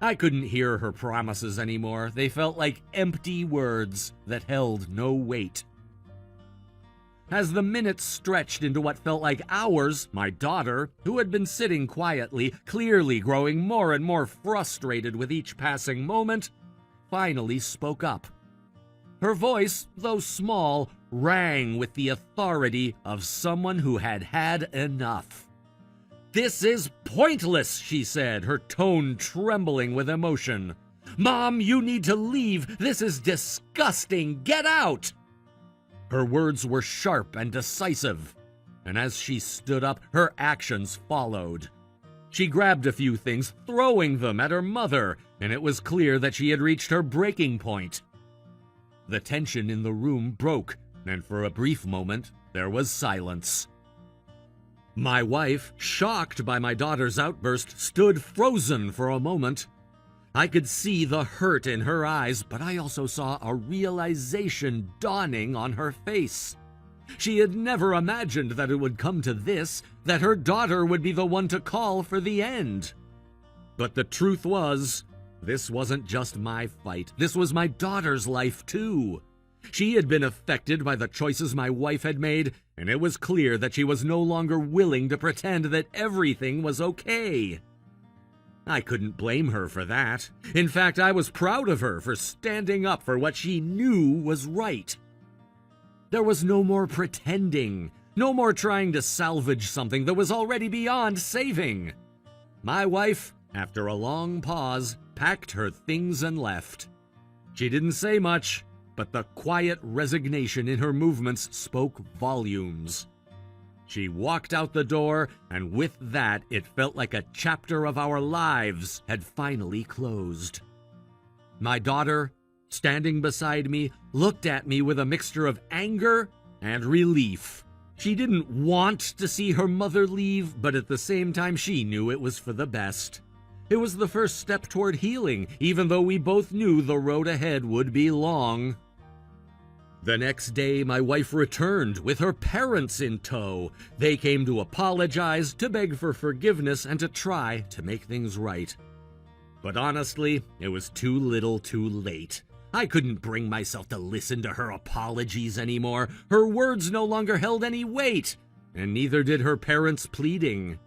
I couldn't hear her promises anymore. They felt like empty words that held no weight. As the minutes stretched into what felt like hours, my daughter, who had been sitting quietly, clearly growing more and more frustrated with each passing moment, finally spoke up. Her voice, though small, rang with the authority of someone who had had enough. "This is pointless," she said, her tone trembling with emotion. "Mom, you need to leave. This is disgusting. Get out!" Her words were sharp and decisive, and as she stood up, her actions followed. She grabbed a few things, throwing them at her mother, and it was clear that she had reached her breaking point. The tension in the room broke, and for a brief moment, there was silence. My wife, shocked by my daughter's outburst, stood frozen for a moment. I could see the hurt in her eyes, but I also saw a realization dawning on her face. She had never imagined that it would come to this, that her daughter would be the one to call for the end. But the truth was, this wasn't just my fight. This was my daughter's life, too. She had been affected by the choices my wife had made, and it was clear that she was no longer willing to pretend that everything was okay. I couldn't blame her for that. In fact, I was proud of her for standing up for what she knew was right. There was no more pretending, no more trying to salvage something that was already beyond saving. My wife, after a long pause, packed her things and left. She didn't say much, but the quiet resignation in her movements spoke volumes. She walked out the door, and with that, it felt like a chapter of our lives had finally closed. My daughter, standing beside me, looked at me with a mixture of anger and relief. She didn't want to see her mother leave, but at the same time, she knew it was for the best. It was the first step toward healing, even though we both knew the road ahead would be long. The next day, my wife returned with her parents in tow. They came to apologize, to beg for forgiveness, and to try to make things right. But honestly, it was too little too late. I couldn't bring myself to listen to her apologies anymore. Her words no longer held any weight, and neither did her parents' pleading.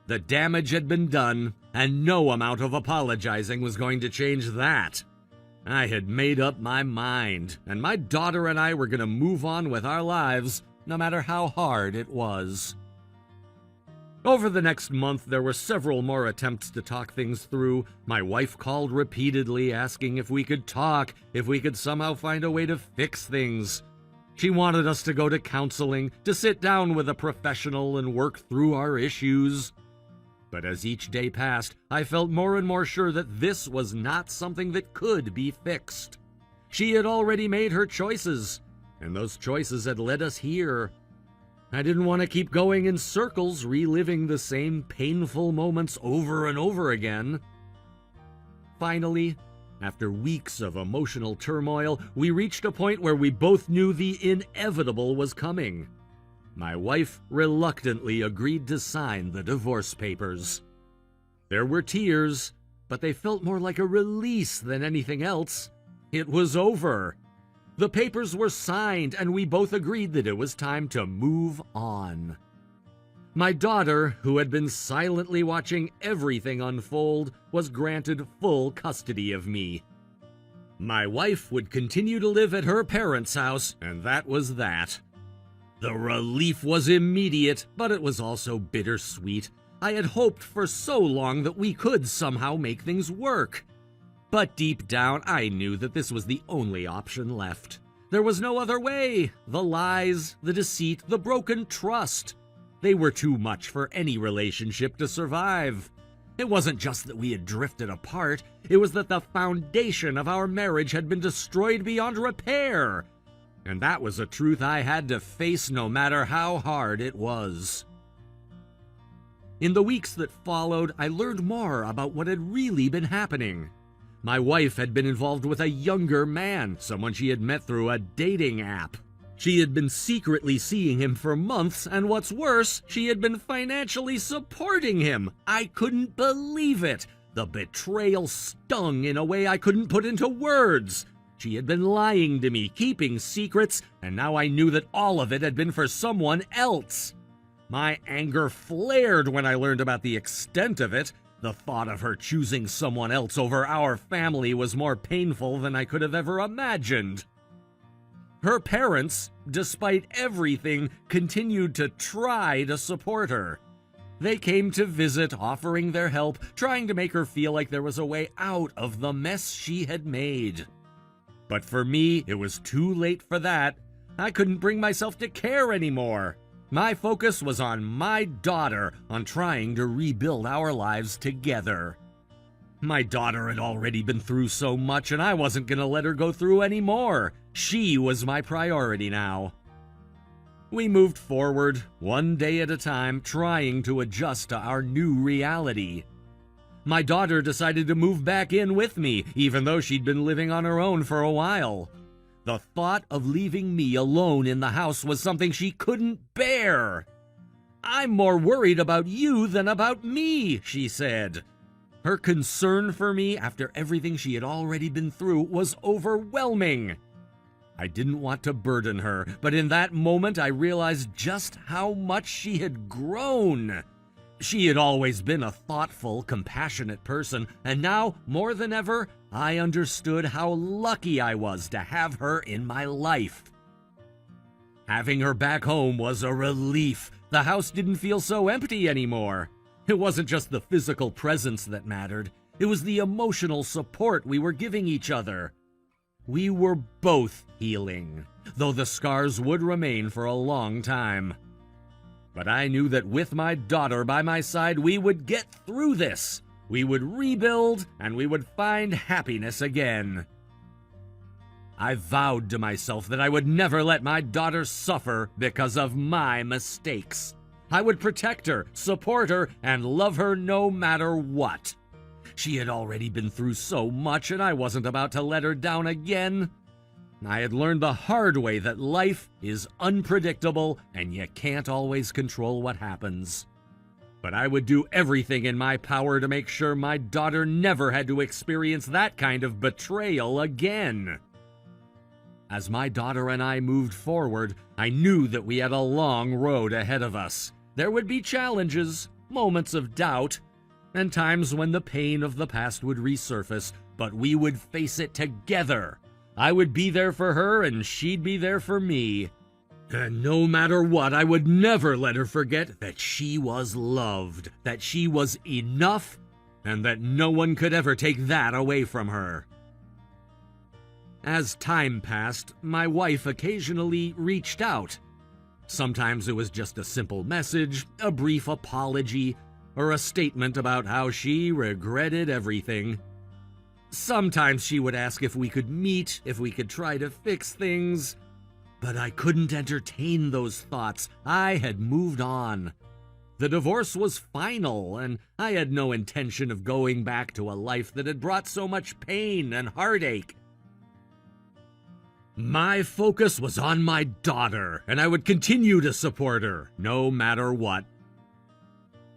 The damage had been done, and no amount of apologizing was going to change that. I had made up my mind, and my daughter and I were going to move on with our lives, no matter how hard it was. Over the next month, there were several more attempts to talk things through. My wife called repeatedly, asking if we could talk, if we could somehow find a way to fix things. She wanted us to go to counseling, to sit down with a professional and work through our issues. But as each day passed, I felt more and more sure that this was not something that could be fixed. She had already made her choices, and those choices had led us here. I didn't want to keep going in circles, reliving the same painful moments over and over again. Finally, after weeks of emotional turmoil, we reached a point where we both knew the inevitable was coming. My wife reluctantly agreed to sign the divorce papers. There were tears, but they felt more like a release than anything else. It was over. The papers were signed, and we both agreed that it was time to move on. My daughter, who had been silently watching everything unfold, was granted full custody of me. My wife would continue to live at her parents' house, and that was that. The relief was immediate, but it was also bittersweet. I had hoped for so long that we could somehow make things work. But deep down, I knew that this was the only option left. There was no other way. The lies, the deceit, the broken trust. They were too much for any relationship to survive. It wasn't just that we had drifted apart. It was that the foundation of our marriage had been destroyed beyond repair. And that was a truth I had to face no matter how hard it was. In the weeks that followed, I learned more about what had really been happening. My wife had been involved with a younger man, someone she had met through a dating app. She had been secretly seeing him for months, and what's worse, she had been financially supporting him. I couldn't believe it. The betrayal stung in a way I couldn't put into words. She had been lying to me, keeping secrets, and now I knew that all of it had been for someone else. My anger flared when I learned about the extent of it. The thought of her choosing someone else over our family was more painful than I could have ever imagined. Her parents, despite everything, continued to try to support her. They came to visit, offering their help, trying to make her feel like there was a way out of the mess she had made. But for me, it was too late for that. I couldn't bring myself to care anymore. My focus was on my daughter, on trying to rebuild our lives together. My daughter had already been through so much, and I wasn't going to let her go through any more. She was my priority now. We moved forward, one day at a time, trying to adjust to our new reality. My daughter decided to move back in with me, even though she'd been living on her own for a while. The thought of leaving me alone in the house was something she couldn't bear. "I'm more worried about you than about me," she said. Her concern for me, after everything she had already been through, was overwhelming. I didn't want to burden her, but in that moment I realized just how much she had grown. She had always been a thoughtful, compassionate person, and now, more than ever, I understood how lucky I was to have her in my life. Having her back home was a relief. The house didn't feel so empty anymore. It wasn't just the physical presence that mattered. It was the emotional support we were giving each other. We were both healing, though the scars would remain for a long time. But I knew that with my daughter by my side, we would get through this. We would rebuild, and we would find happiness again. I vowed to myself that I would never let my daughter suffer because of my mistakes. I would protect her, support her, and love her no matter what. She had already been through so much, and I wasn't about to let her down again. I had learned the hard way that life is unpredictable and you can't always control what happens. But I would do everything in my power to make sure my daughter never had to experience that kind of betrayal again. As my daughter and I moved forward, I knew that we had a long road ahead of us. There would be challenges, moments of doubt, and times when the pain of the past would resurface, but we would face it together. I would be there for her, and she'd be there for me. And no matter what, I would never let her forget that she was loved, that she was enough, and that no one could ever take that away from her. As time passed, my wife occasionally reached out. Sometimes it was just a simple message, a brief apology, or a statement about how she regretted everything. Sometimes she would ask if we could meet, if we could try to fix things. But I couldn't entertain those thoughts. I had moved on. The divorce was final, and I had no intention of going back to a life that had brought so much pain and heartache. My focus was on my daughter, and I would continue to support her, no matter what.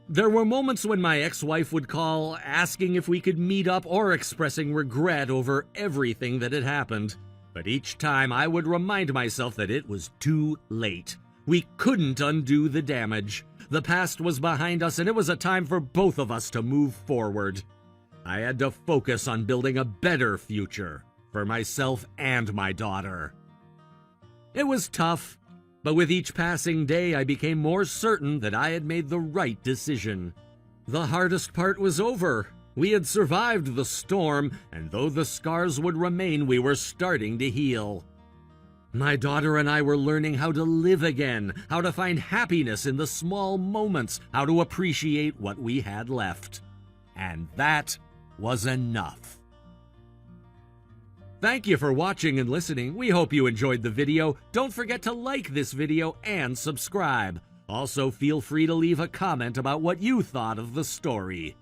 There were moments when my ex-wife would call, asking if we could meet up or expressing regret over everything that had happened. But each time I would remind myself that it was too late. We couldn't undo the damage. The past was behind us, and it was a time for both of us to move forward. I had to focus on building a better future for myself and my daughter. It was tough. But with each passing day, I became more certain that I had made the right decision. The hardest part was over. We had survived the storm, and though the scars would remain, we were starting to heal. My daughter and I were learning how to live again, how to find happiness in the small moments, how to appreciate what we had left. And that was enough. Thank you for watching and listening. We hope you enjoyed the video. Don't forget to like this video and subscribe. Also, feel free to leave a comment about what you thought of the story.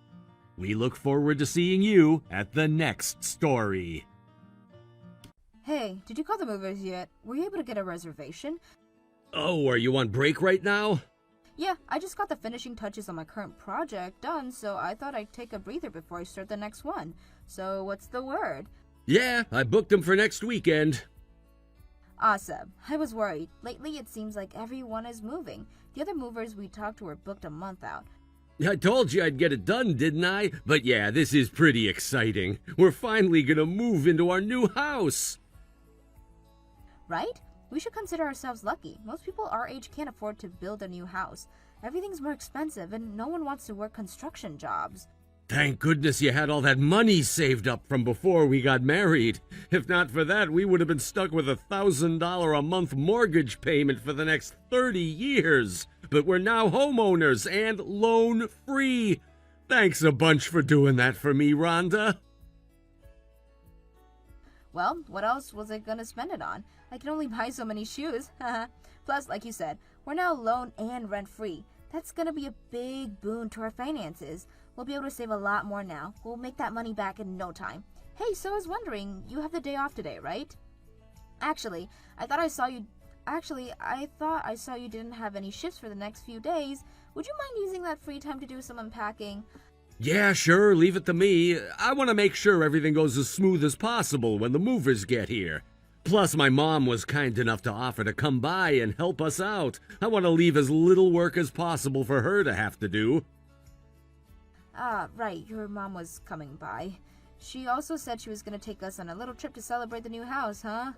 We look forward to seeing you at the next story. Hey, did you call the movers yet? Were you able to get a reservation? Oh, are you on break right now? Yeah, I just got the finishing touches on my current project done, so I thought I'd take a breather before I start the next one. So what's the word? Yeah, I booked them for next weekend. Awesome. I was worried. Lately, it seems like everyone is moving. The other movers we talked to were booked a month out. I told you I'd get it done, didn't I? But yeah, this is pretty exciting. We're finally gonna move into our new house. Right? We should consider ourselves lucky. Most people our age can't afford to build a new house. Everything's more expensive, and no one wants to work construction jobs. Thank goodness you had all that money saved up from before we got married. If not for that, we would have been stuck with $1,000 a month mortgage payment for the next 30 years. But we're now homeowners and loan-free. Thanks a bunch for doing that for me, Rhonda. Well, what else was I gonna spend it on? I can only buy so many shoes. Plus, like you said, we're now loan and rent-free. That's gonna be a big boon to our finances. We'll be able to save a lot more now. We'll make that money back in no time. Hey, so I was wondering, you have the day off today, right? Actually, I thought I saw you didn't have any shifts for the next few days. Would you mind using that free time to do some unpacking? Yeah, sure, leave it to me. I want to make sure everything goes as smooth as possible when the movers get here. Plus, my mom was kind enough to offer to come by and help us out. I want to leave as little work as possible for her to have to do. Right, your mom was coming by. She also said she was gonna take us on a little trip to celebrate the new house, huh?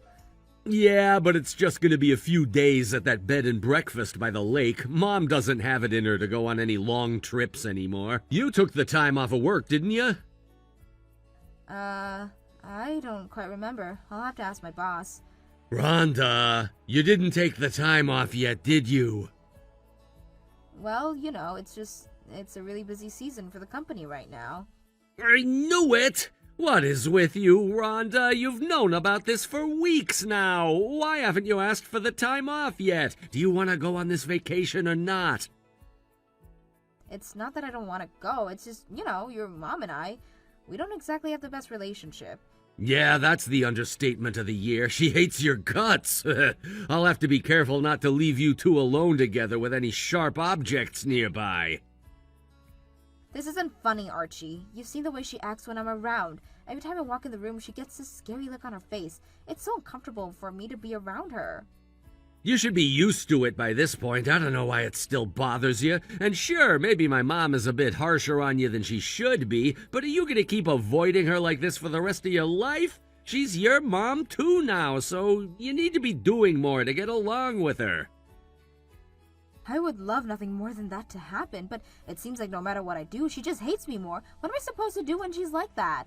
Yeah, but it's just gonna be a few days at that bed and breakfast by the lake. Mom doesn't have it in her to go on any long trips anymore. You took the time off of work, didn't you? I don't quite remember. I'll have to ask my boss. Rhonda, you didn't take the time off yet, did you? Well, you know, it's a really busy season for the company right now. I knew it! What is with you, Rhonda? You've known about this for weeks now. Why haven't you asked for the time off yet? Do you want to go on this vacation or not? It's not that I don't want to go. It's just, you know, your mom and I, we don't exactly have the best relationship. Yeah, that's the understatement of the year. She hates your guts. I'll have to be careful not to leave you two alone together with any sharp objects nearby. This isn't funny, Archie. You've seen the way she acts when I'm around. Every time I walk in the room, she gets this scary look on her face. It's so uncomfortable for me to be around her. You should be used to it by this point. I don't know why it still bothers you. And sure, maybe my mom is a bit harsher on you than she should be, but are you gonna keep avoiding her like this for the rest of your life? She's your mom too now, so you need to be doing more to get along with her. I would love nothing more than that to happen, but it seems like no matter what I do, she just hates me more. What am I supposed to do when she's like that?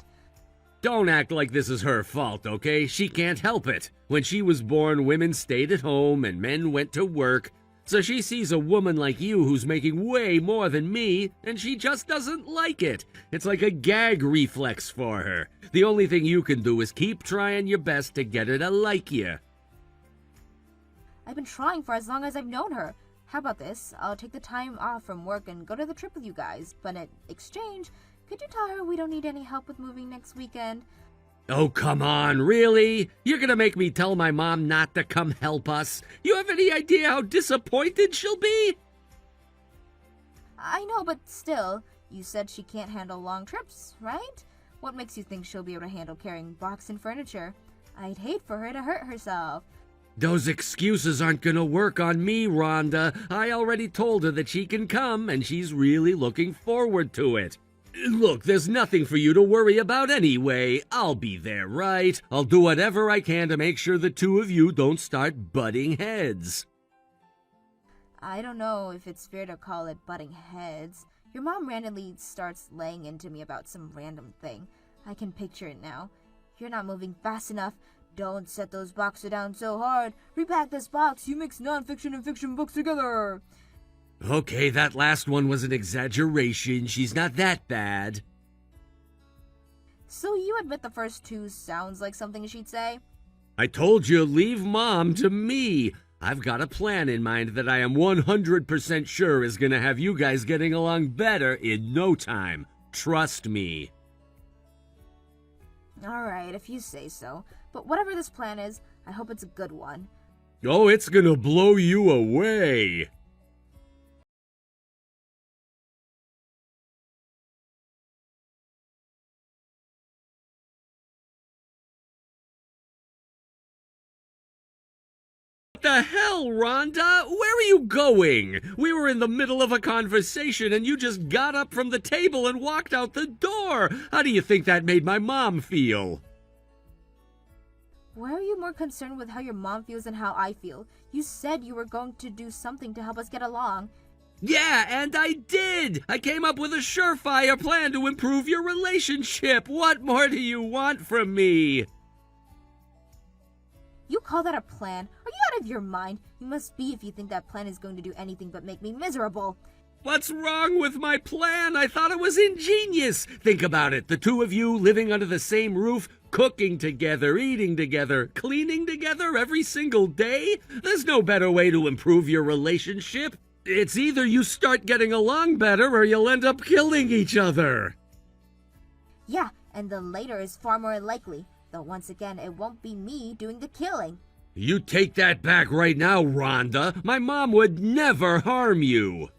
Don't act like this is her fault, okay? She can't help it. When she was born, women stayed at home and men went to work. So she sees a woman like you who's making way more than me, and she just doesn't like it. It's like a gag reflex for her. The only thing you can do is keep trying your best to get her to like you. I've been trying for as long as I've known her. How about this? I'll take the time off from work and go to the trip with you guys, but in exchange, could you tell her we don't need any help with moving next weekend? Oh, come on, really? You're gonna make me tell my mom not to come help us? You have any idea how disappointed she'll be? I know, but still, you said she can't handle long trips, right? What makes you think she'll be able to handle carrying boxes and furniture? I'd hate for her to hurt herself. Those excuses aren't gonna work on me, Rhonda. I already told her that she can come, and she's really looking forward to it. Look, there's nothing for you to worry about anyway. I'll be there, right? I'll do whatever I can to make sure the two of you don't start butting heads. I don't know if it's fair to call it butting heads. Your mom randomly starts laying into me about some random thing. I can picture it now. You're not moving fast enough. Don't set those boxes down so hard. Repack this box. You mix nonfiction and fiction books together. Okay, that last one was an exaggeration. She's not that bad. So you admit the first two sounds like something she'd say? I told you, leave Mom to me. I've got a plan in mind that I am 100% sure is gonna have you guys getting along better in no time. Trust me. Alright, if you say so. But whatever this plan is, I hope it's a good one. Oh, it's gonna blow you away. the hell, Rhonda? Where are you going? We were in the middle of a conversation and you just got up from the table and walked out the door. How do you think that made my mom feel? Why are you more concerned with how your mom feels than how I feel? You said you were going to do something to help us get along. Yeah, and I did! I came up with a surefire plan to improve your relationship. What more do you want from me? You call that a plan? Are you out of your mind? You must be if you think that plan is going to do anything but make me miserable. What's wrong with my plan? I thought it was ingenious. Think about it. The two of you living under the same roof, cooking together, eating together, cleaning together every single day? There's no better way to improve your relationship. It's either you start getting along better or you'll end up killing each other. Yeah, and the later is far more likely. Though once again, it won't be me doing the killing. You take that back right now, Rhonda. My mom would never harm you.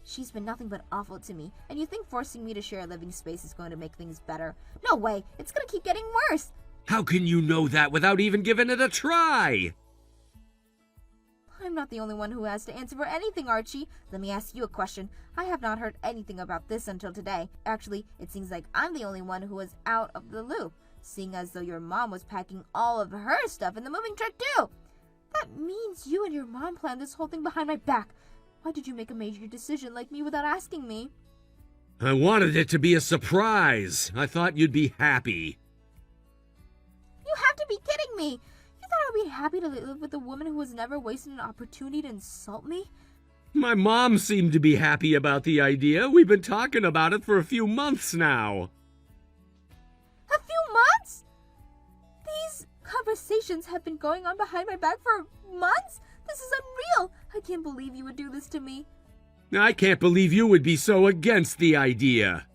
She's been nothing but awful to me, and you think forcing me to share a living space is going to make things better? No way! It's going to keep getting worse! How can you know that without even giving it a try? I'm not the only one who has to answer for anything, Archie. Let me ask you a question. I have not heard anything about this until today. Actually, it seems like I'm the only one who was out of the loop, seeing as though your mom was packing all of her stuff in the moving truck too. That means you and your mom planned this whole thing behind my back. Why did you make a major decision like me without asking me? I wanted it to be a surprise. I thought you'd be happy. You have to be kidding me! You thought I would be happy to live with a woman who has never wasted an opportunity to insult me? My mom seemed to be happy about the idea. We've been talking about it for a few months now. A few months? These conversations have been going on behind my back for months? This is unreal! I can't believe you would do this to me. I can't believe you would be so against the idea.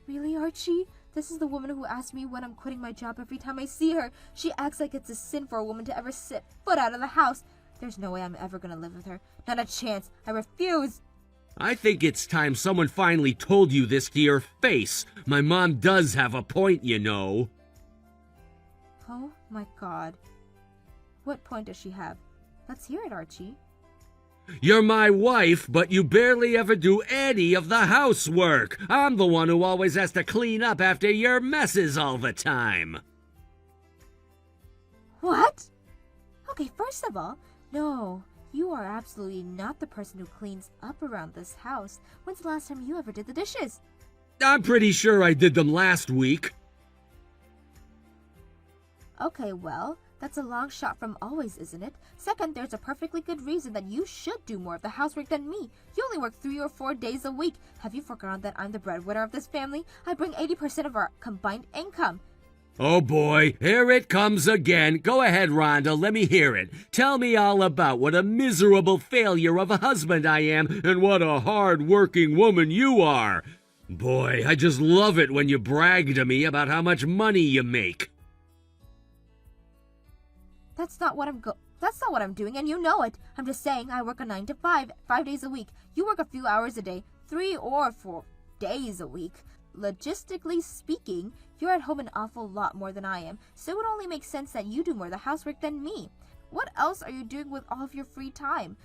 Really, Archie? This is the woman who asks me when I'm quitting my job every time I see her. She acts like it's a sin for a woman to ever set foot out of the house. There's no way I'm ever gonna live with her. Not a chance. I refuse. I think it's time someone finally told you this to your face. My mom does have a point, you know. Oh my god. What point does she have? Let's hear it, Archie. You're my wife, but you barely ever do any of the housework. I'm the one who always has to clean up after your messes all the time. What? Okay, first of all, no, you are absolutely not the person who cleans up around this house. When's the last time you ever did the dishes? I'm pretty sure I did them last week. Okay, well, that's a long shot from always, isn't it? Second, there's a perfectly good reason that you should do more of the housework than me. You only work 3 or 4 days a week. Have you forgotten that I'm the breadwinner of this family? I bring 80% of our combined income. Oh boy, here it comes again. Go ahead, Rhonda, let me hear it. Tell me all about what a miserable failure of a husband I am and what a hard-working woman you are. Boy, I just love it when you brag to me about how much money you make. That's not what I'm doing, and you know it. I'm just saying I work a 9 to 5, 5 days a week. You work a few hours a day, 3 or 4 days a week. Logistically speaking, you're at home an awful lot more than I am, so it would only make sense that you do more of the housework than me. What else are you doing with all of your free time?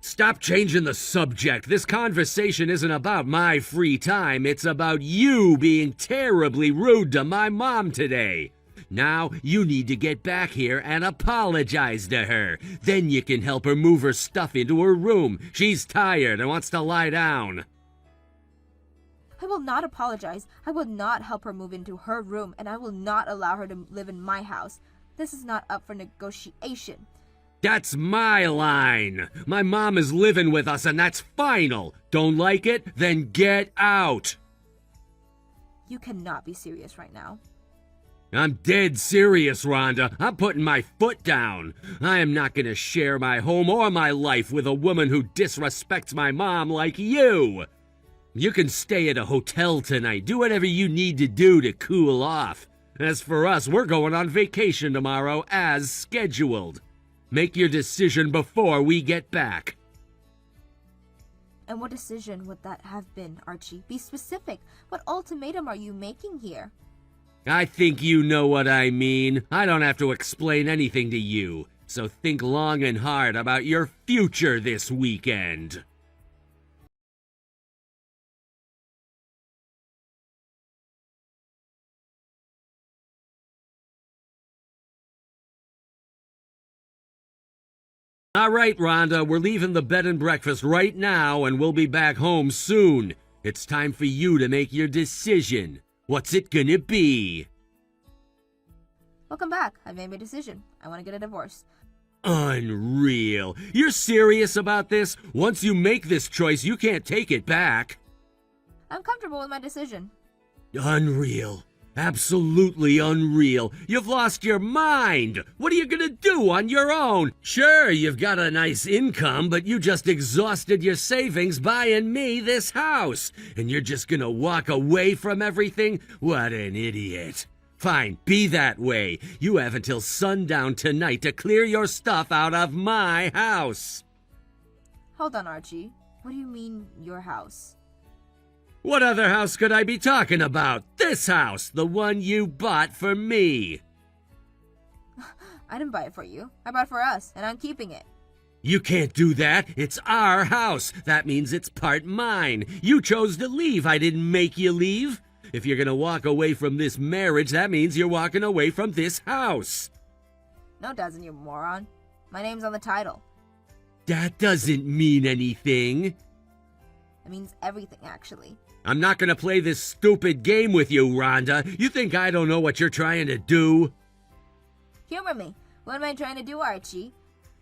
Stop changing the subject. This conversation isn't about my free time. It's about you being terribly rude to my mom today. Now, you need to get back here and apologize to her. Then you can help her move her stuff into her room. She's tired and wants to lie down. I will not apologize. I will not help her move into her room, and I will not allow her to live in my house. This is not up for negotiation. That's my line. My mom is living with us, and that's final. Don't like it? Then get out. You cannot be serious right now. I'm dead serious, Rhonda. I'm putting my foot down. I am not going to share my home or my life with a woman who disrespects my mom like you. You can stay at a hotel tonight. Do whatever you need to do to cool off. As for us, we're going on vacation tomorrow as scheduled. Make your decision before we get back. And what decision would that have been, Archie? Be specific. What ultimatum are you making here? I think you know what I mean. I don't have to explain anything to you, so think long and hard about your future this weekend. All right, Rhonda, we're leaving the bed and breakfast right now, and we'll be back home soon. It's time for you to make your decision. What's it gonna be? Welcome back. I've made my decision. I want to get a divorce. Unreal. You're serious about this? Once you make this choice, you can't take it back. I'm comfortable with my decision. Unreal. Absolutely unreal. You've lost your mind. What are you gonna do on your own? Sure, you've got a nice income, but you just exhausted your savings buying me this house. And you're just gonna walk away from everything? What an idiot. Fine, be that way. You have until sundown tonight to clear your stuff out of my house. Hold on, Archie. What do you mean, your house? What other house could I be talking about? This house, the one you bought for me. I didn't buy it for you. I bought it for us, and I'm keeping it. You can't do that. It's our house. That means it's part mine. You chose to leave. I didn't make you leave. If you're gonna walk away from this marriage, that means you're walking away from this house. No, it doesn't, you moron. My name's on the title. That doesn't mean anything. It means everything, actually. I'm not gonna play this stupid game with you, Rhonda. You think I don't know what you're trying to do? Humor me. What am I trying to do, Archie?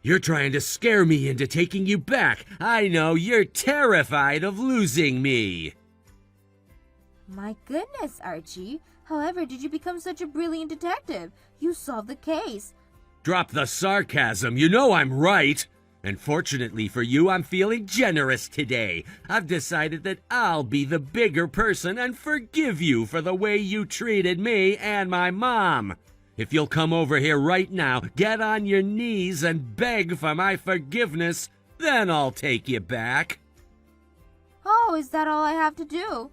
You're trying to scare me into taking you back. I know, you're terrified of losing me. My goodness, Archie. However, did you become such a brilliant detective? You solved the case. Drop the sarcasm. You know I'm right. And fortunately for you, I'm feeling generous today. I've decided that I'll be the bigger person and forgive you for the way you treated me and my mom. If you'll come over here right now, get on your knees and beg for my forgiveness, then I'll take you back. Oh, is that all I have to do?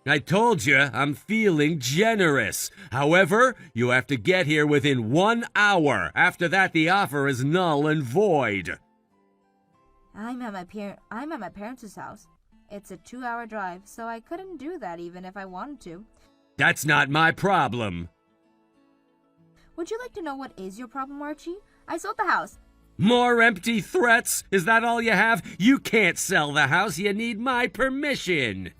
I told you, I'm feeling generous. However, you have to get here within 1 hour. After that, the offer is null and void. I'm at my parents' house. It's a 2-hour drive, so I couldn't do that even if I wanted to. That's not my problem. Would you like to know what is your problem, Archie? I sold the house. More empty threats? Is that all you have? You can't sell the house. You need my permission.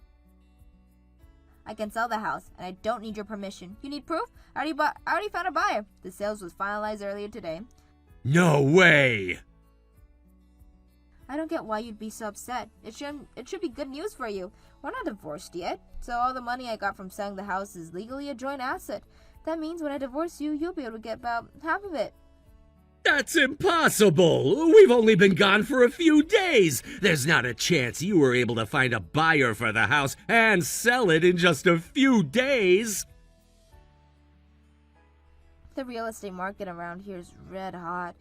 I can sell the house, and I don't need your permission. You need proof? I already found a buyer. The sales was finalized earlier today. No way. I don't get why you'd be so upset. It should be good news for you. We're not divorced yet, so all the money I got from selling the house is legally a joint asset. That means when I divorce you, you'll be able to get about half of it. That's impossible. We've only been gone for a few days. There's not a chance you were able to find a buyer for the house and sell it in just a few days. The real estate market around here is red hot.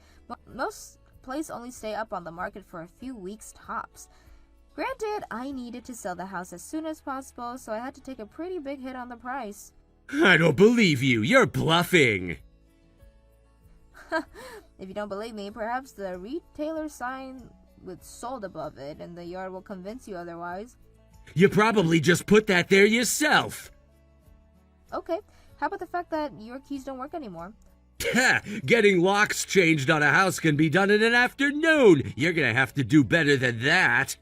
Most places only stay up on the market for a few weeks tops. Granted, I needed to sell the house as soon as possible, so I had to take a pretty big hit on the price. I don't believe you. You're bluffing. If you don't believe me, perhaps the retailer sign with sold above it and the yard will convince you otherwise. You probably just put that there yourself. Okay, how about the fact that your keys don't work anymore? Getting locks changed on a house can be done in an afternoon. You're gonna have to do better than that.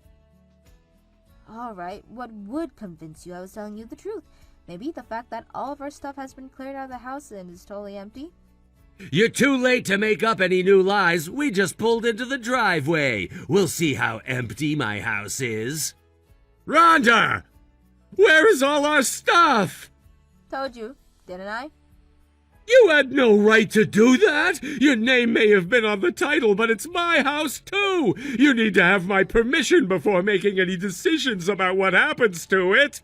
Alright, what would convince you I was telling you the truth? Maybe the fact that all of our stuff has been cleared out of the house and is totally empty? You're too late to make up any new lies. We just pulled into the driveway. We'll see how empty my house is. Rhonda! Where is all our stuff? Told you, didn't I? You had no right to do that. Your name may have been on the title, but it's my house too. You need to have my permission before making any decisions about what happens to it.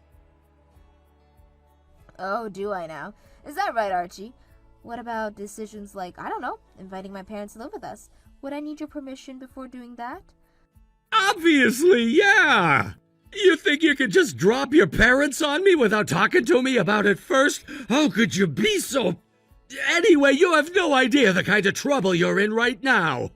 Oh, do I now? Is that right, Archie? What about decisions like, I don't know, inviting my parents to live with us? Would I need your permission before doing that? Obviously, yeah. You think you could just drop your parents on me without talking to me about it first? How could you be so... Anyway, you have no idea the kind of trouble you're in right now.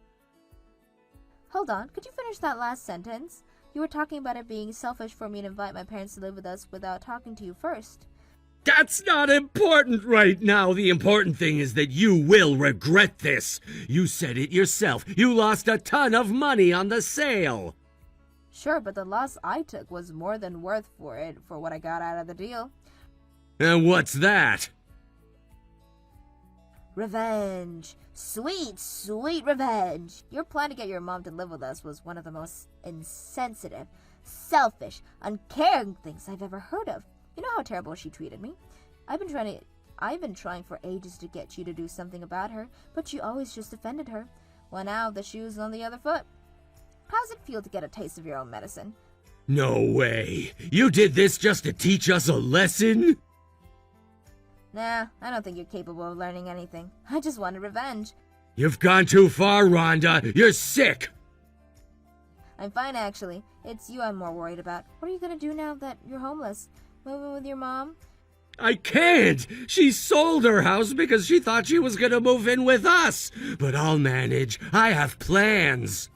Hold on, could you finish that last sentence? You were talking about it being selfish for me to invite my parents to live with us without talking to you first. That's not important right now. The important thing is that you will regret this. You said it yourself. You lost a ton of money on the sale. Sure, but the loss I took was more than worth for what I got out of the deal. And what's that? Revenge. Sweet, sweet revenge. Your plan to get your mom to live with us was one of the most insensitive, selfish, uncaring things I've ever heard of. You know how terrible she treated me? I've been trying for ages to get you to do something about her, but you always just defended her. Well, now the shoe's on the other foot. How's it feel to get a taste of your own medicine? No way. You did this just to teach us a lesson? Nah, I don't think you're capable of learning anything. I just wanted revenge. You've gone too far, Rhonda. You're sick. I'm fine, actually. It's you I'm more worried about. What are you gonna do now that you're homeless? Move in with your mom? I can't. She sold her house because she thought she was gonna move in with us. But I'll manage. I have plans.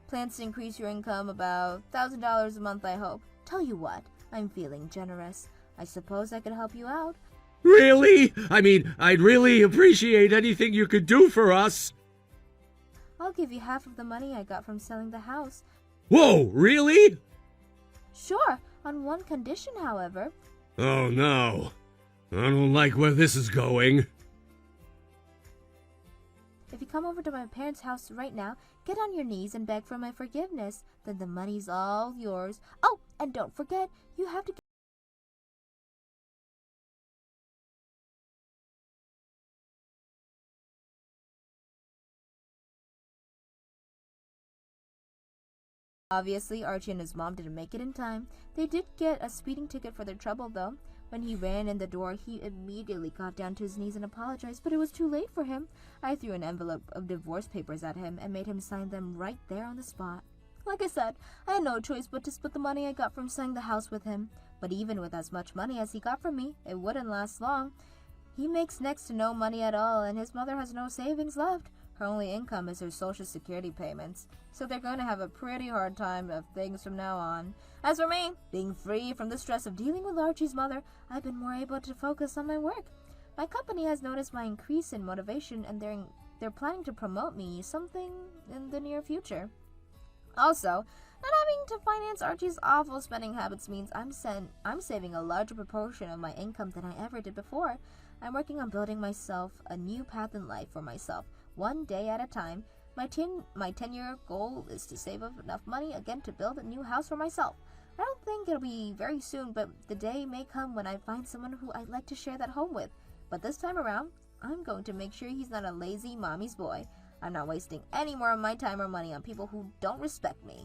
Plans to increase your income about $1,000 a month, I hope. Tell you what, I'm feeling generous. I suppose I could help you out. Really? I mean, I'd really appreciate anything you could do for us. I'll give you half of the money I got from selling the house. Whoa, really? Sure, on one condition, however. Oh no. I don't like where this is going. If you come over to my parents' house right now, get on your knees and beg for my forgiveness. Then the money's all yours. Oh, and don't forget, you have to... Obviously, Archie and his mom didn't make it in time. They did get a speeding ticket for their trouble, though. When he ran in the door, he immediately got down to his knees and apologized, but it was too late for him. I threw an envelope of divorce papers at him and made him sign them right there on the spot. Like I said, I had no choice but to split the money I got from selling the house with him. But even with as much money as he got from me, it wouldn't last long. He makes next to no money at all, and his mother has no savings left. Her only income is her Social Security payments, so they're going to have a pretty hard time of things from now on. As for me, being free from the stress of dealing with Archie's mother, I've been more able to focus on my work. My company has noticed my increase in motivation, and they're planning to promote me something in the near future. Also, not having to finance Archie's awful spending habits means I'm saving a larger proportion of my income than I ever did before. I'm working on building myself a new path in life for myself, one day at a time. My 10-year goal is to save up enough money again to build a new house for myself. I don't think it'll be very soon, but the day may come when I find someone who I'd like to share that home with. But this time around, I'm going to make sure he's not a lazy mommy's boy. I'm not wasting any more of my time or money on people who don't respect me.